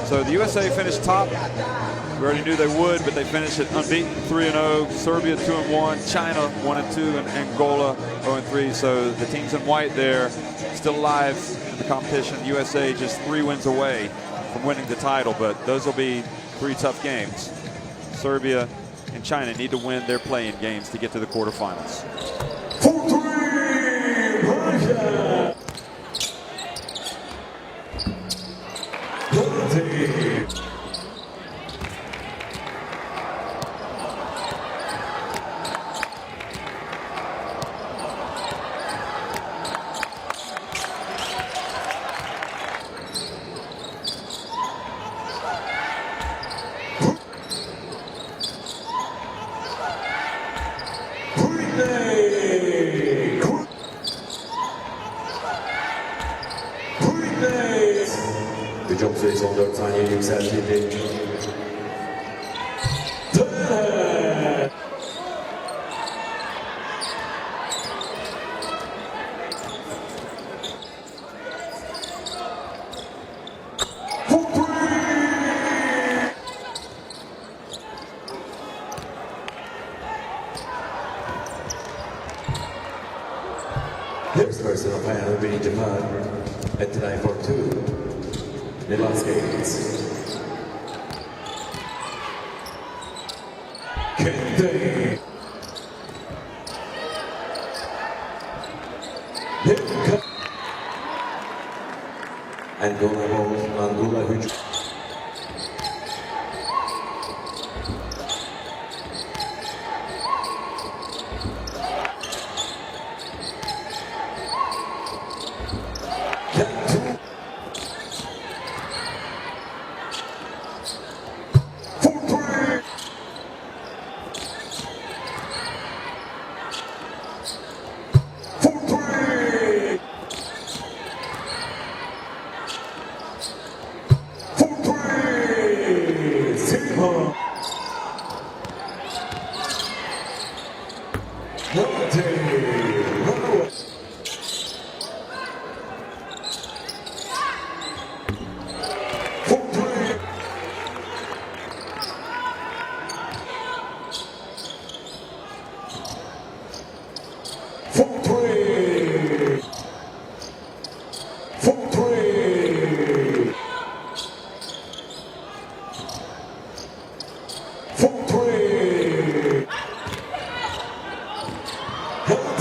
A: So the USA finished top. We already knew they would, but they finished it unbeaten, 3-0. Serbia 2-1, China 1-2, and Angola 0-3. So the teams in white there still alive in the competition. USA just 3 wins away from winning the title, but those will be 3 tough games. Serbia and China need to win their play-in games to get to the quarterfinals.
E: sayı son 4 saniye yükseltildi. First personal foul being Japan at the 9 for 2. The last games. Kente. Angola ball, Angola hücum.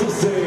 E: To say